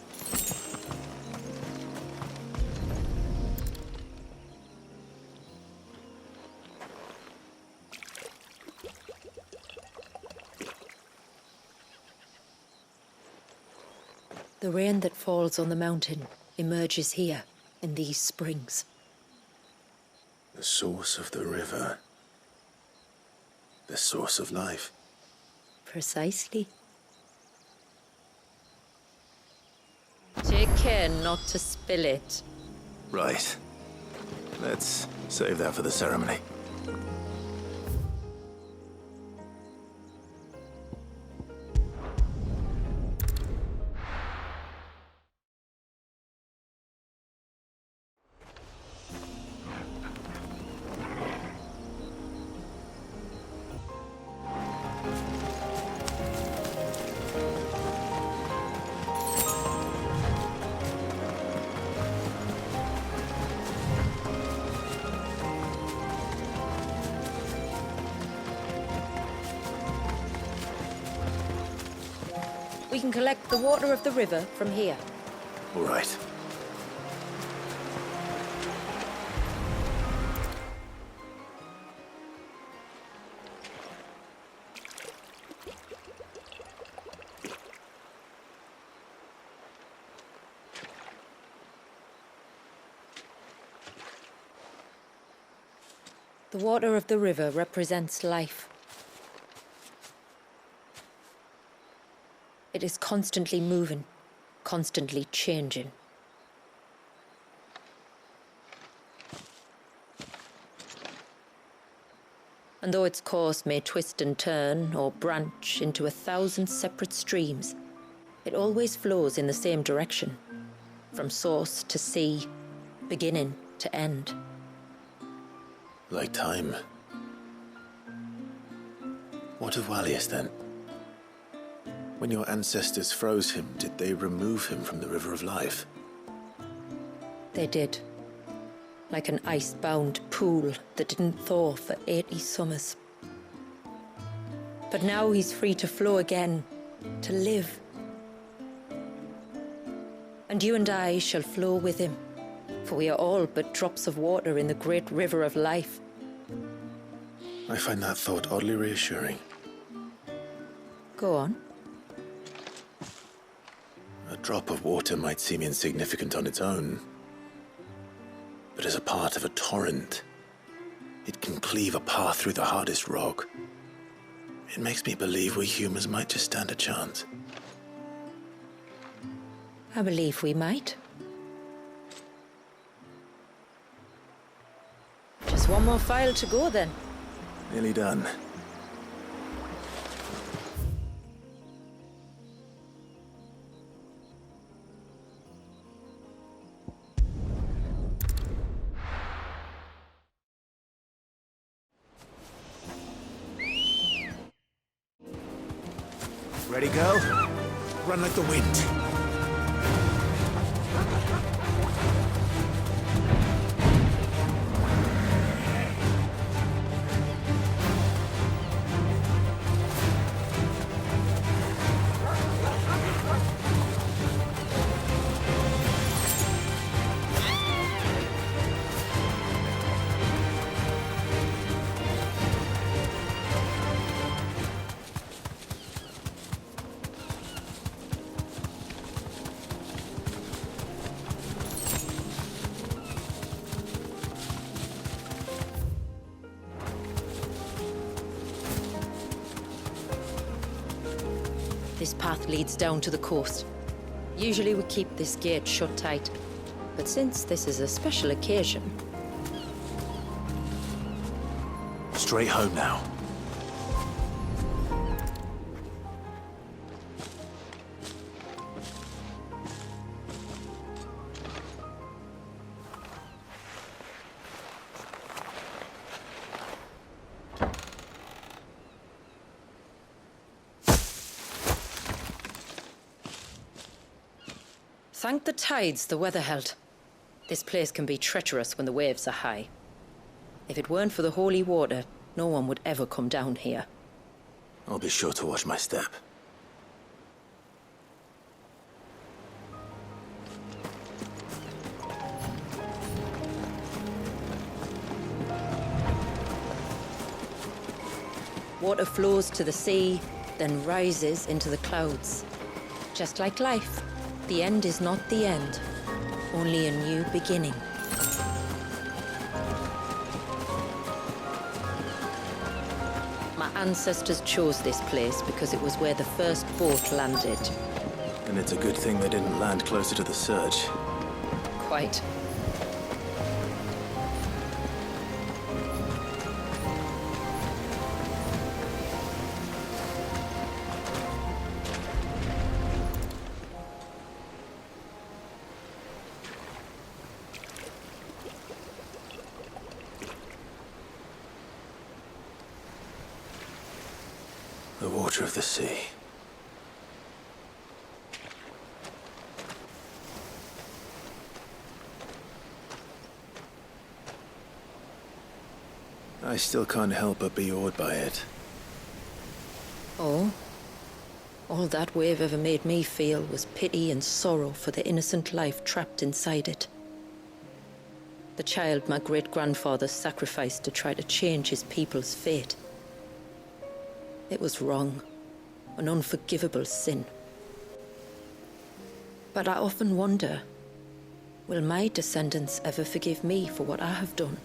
The rain that falls on the mountain emerges here, in these springs. The source of the river. The source of life. Precisely. Take care not to spill it. Right. Let's save that for the ceremony. We can collect the water of the river from here. All right. The water of the river represents life. It is constantly moving, constantly changing. And though its course may twist and turn or branch into 1,000 separate streams, it always flows in the same direction, from source to sea, beginning to end. Like time. What of Wallius then? When your ancestors froze him, did they remove him from the River of Life? They did. Like an ice-bound pool that didn't thaw for 80 summers. But now he's free to flow again, to live. And you and I shall flow with him, for we are all but drops of water in the great River of Life. I find that thought oddly reassuring. Go on. A drop of water might seem insignificant on its own, but as a part of a torrent, it can cleave a path through the hardest rock. It makes me believe we humans might just stand a chance. I believe we might. Just one more file to go then. Nearly done. Ready, go? Run like the wind. This path leads down to the coast. Usually we keep this gate shut tight, but since this is a special occasion... Straight home now. Thank the tides the weather held. This place can be treacherous when the waves are high. If it weren't for the holy water, no one would ever come down here. I'll be sure to watch my step. Water flows to the sea, then rises into the clouds. Just like life, the end is not the end, only a new beginning. My ancestors chose this place because it was where the first boat landed. And it's a good thing they didn't land closer to the surge. Quite. The water of the sea. I still can't help but be awed by it. Oh? All that wave ever made me feel was pity and sorrow for the innocent life trapped inside it. The child my great-grandfather sacrificed to try to change his people's fate. It was wrong, an unforgivable sin. But I often wonder, will my descendants ever forgive me for what I have done?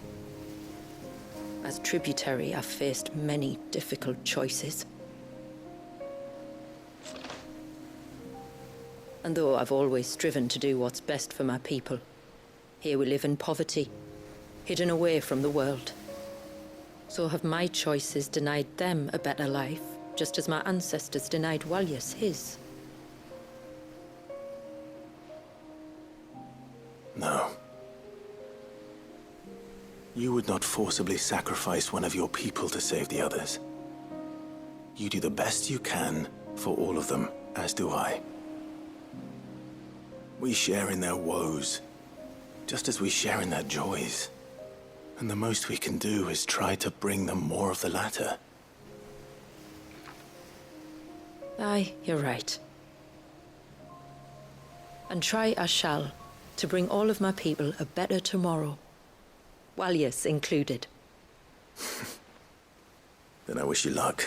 As tributary, I've faced many difficult choices. And though I've always striven to do what's best for my people, here we live in poverty, hidden away from the world. So have my choices denied them a better life, just as my ancestors denied Walyas his? No. You would not forcibly sacrifice one of your people to save the others. You do the best you can for all of them, as do I. We share in their woes, just as we share in their joys. And the most we can do is try to bring them more of the latter. Aye, you're right. And try I shall, to bring all of my people a better tomorrow. Walyas included. Then I wish you luck.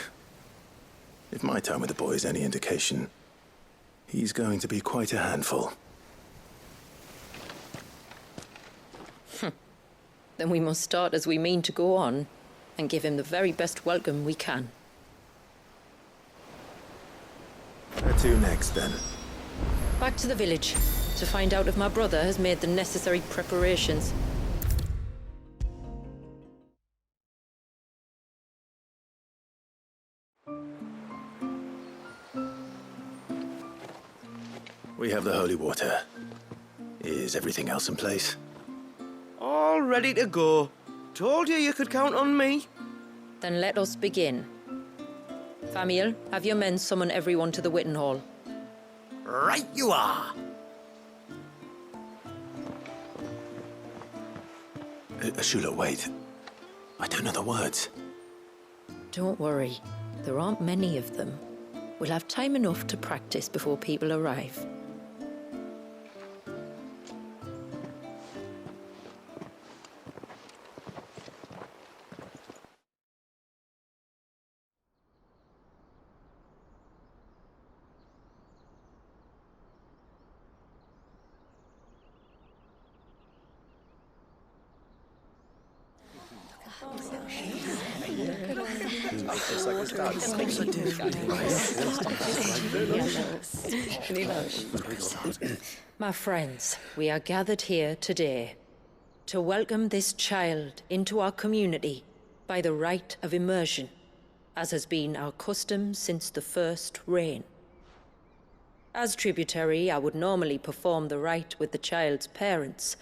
If my time with the boy is any indication, he's going to be quite a handful. Then we must start as we mean to go on, and give him the very best welcome we can. Where to next, then? Back to the village, to find out if my brother has made the necessary preparations. We have the holy water. Is everything else in place? All ready to go. Told you could count on me. Then let us begin. Famiel, have your men summon everyone to the Witten Hall. Right you are. Ashula, wait. I don't know the words. Don't worry. There aren't many of them. We'll have time enough to practice before people arrive. My friends, we are gathered here today to welcome this child into our community by the rite of immersion, as has been our custom since the first reign. As tributary, I would normally perform the rite with the child's parents,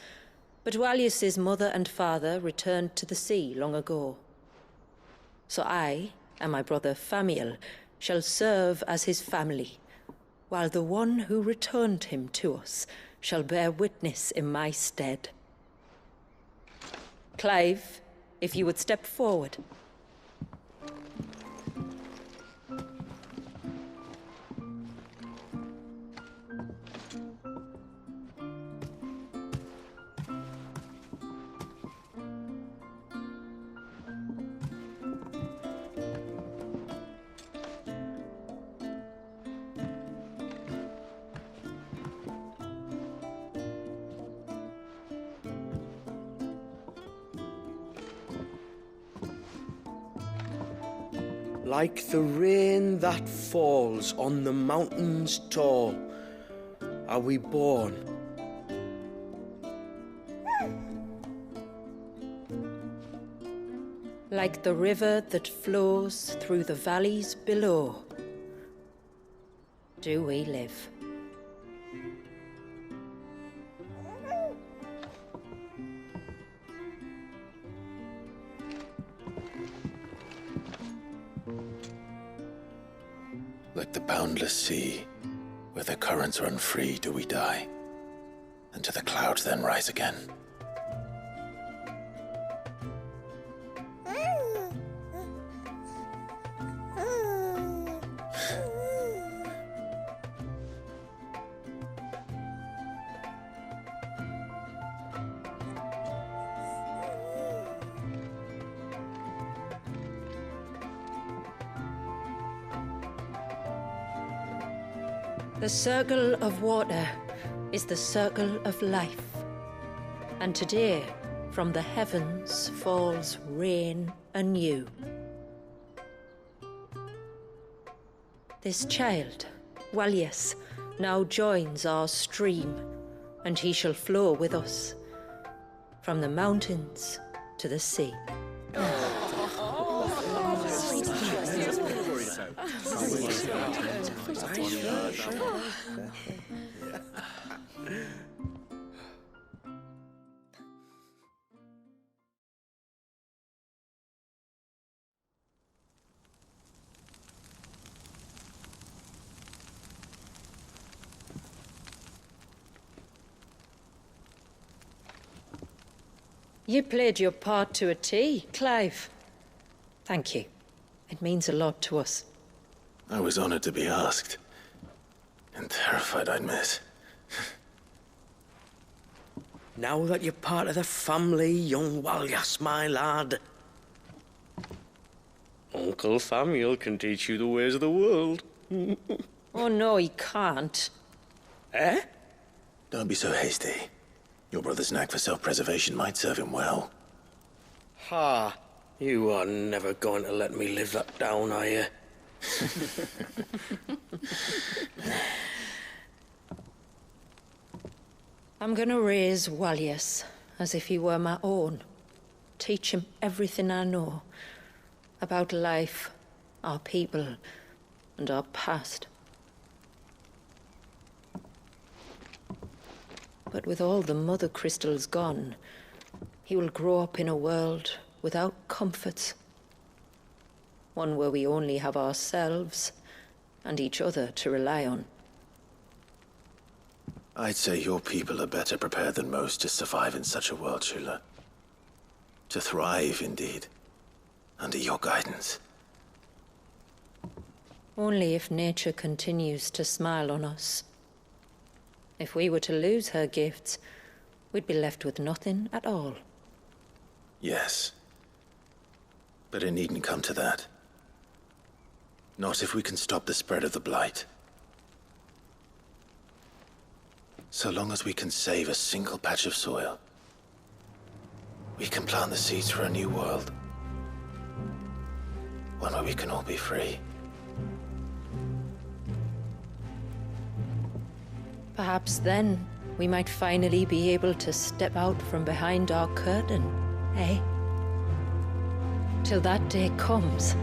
but Walius's mother and father returned to the sea long ago. So I and my brother Famiel shall serve as his family, while the one who returned him to us shall bear witness in my stead. Clive, if you would step forward. Like the rain that falls on the mountains tall, are we born. Like the river that flows through the valleys below, do we live. Like the boundless sea, where the currents run free, do we die, and to the clouds then rise again. The circle of water is the circle of life, and today from the heavens falls rain anew. This child, Walius, now joins our stream, and he shall flow with us from the mountains to the sea. You played your part to a T, Clive. Thank you. It means a lot to us. I was honored to be asked. And terrified I'd miss. Now that you're part of the family, young Walius, my lad. Uncle Famiel can teach you the ways of the world. Oh no, he can't. Eh? Don't be so hasty. Your brother's knack for self-preservation might serve him well. Ha! You are never going to let me live that down, are you? I'm gonna raise Walius as if he were my own. Teach him everything I know about life, our people, and our past. But with all the mother crystals gone, he will grow up in a world without comforts. One where we only have ourselves and each other to rely on. I'd say your people are better prepared than most to survive in such a world, Shula. To thrive, indeed, under your guidance. Only if nature continues to smile on us. If we were to lose her gifts, we'd be left with nothing at all. Yes. But it needn't come to that. Not if we can stop the spread of the Blight. So long as we can save a single patch of soil, we can plant the seeds for a new world. One one where we can all be free. Perhaps then we might finally be able to step out from behind our curtain, eh? Till that day comes,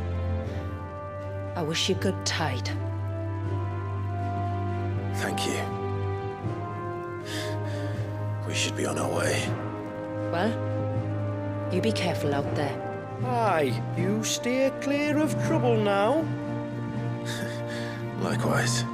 I wish you good tide. Thank you. We should be on our way. Well, you be careful out there. Aye, you steer clear of trouble now. Likewise.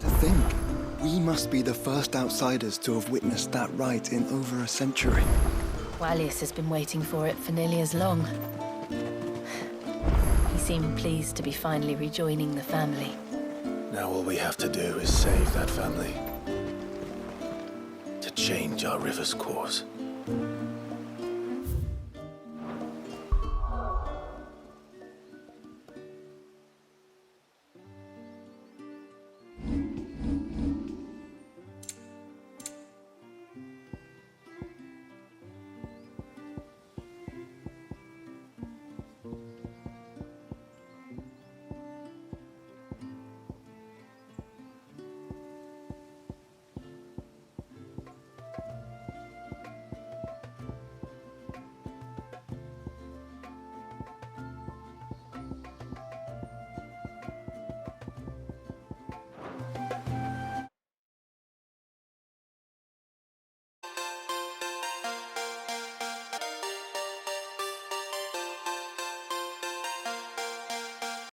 To think, we must be the first outsiders to have witnessed that rite in over a century. Wallius has been waiting for it for nearly as long. He seemed pleased to be finally rejoining the family. Now all we have to do is save that family. To change our river's course.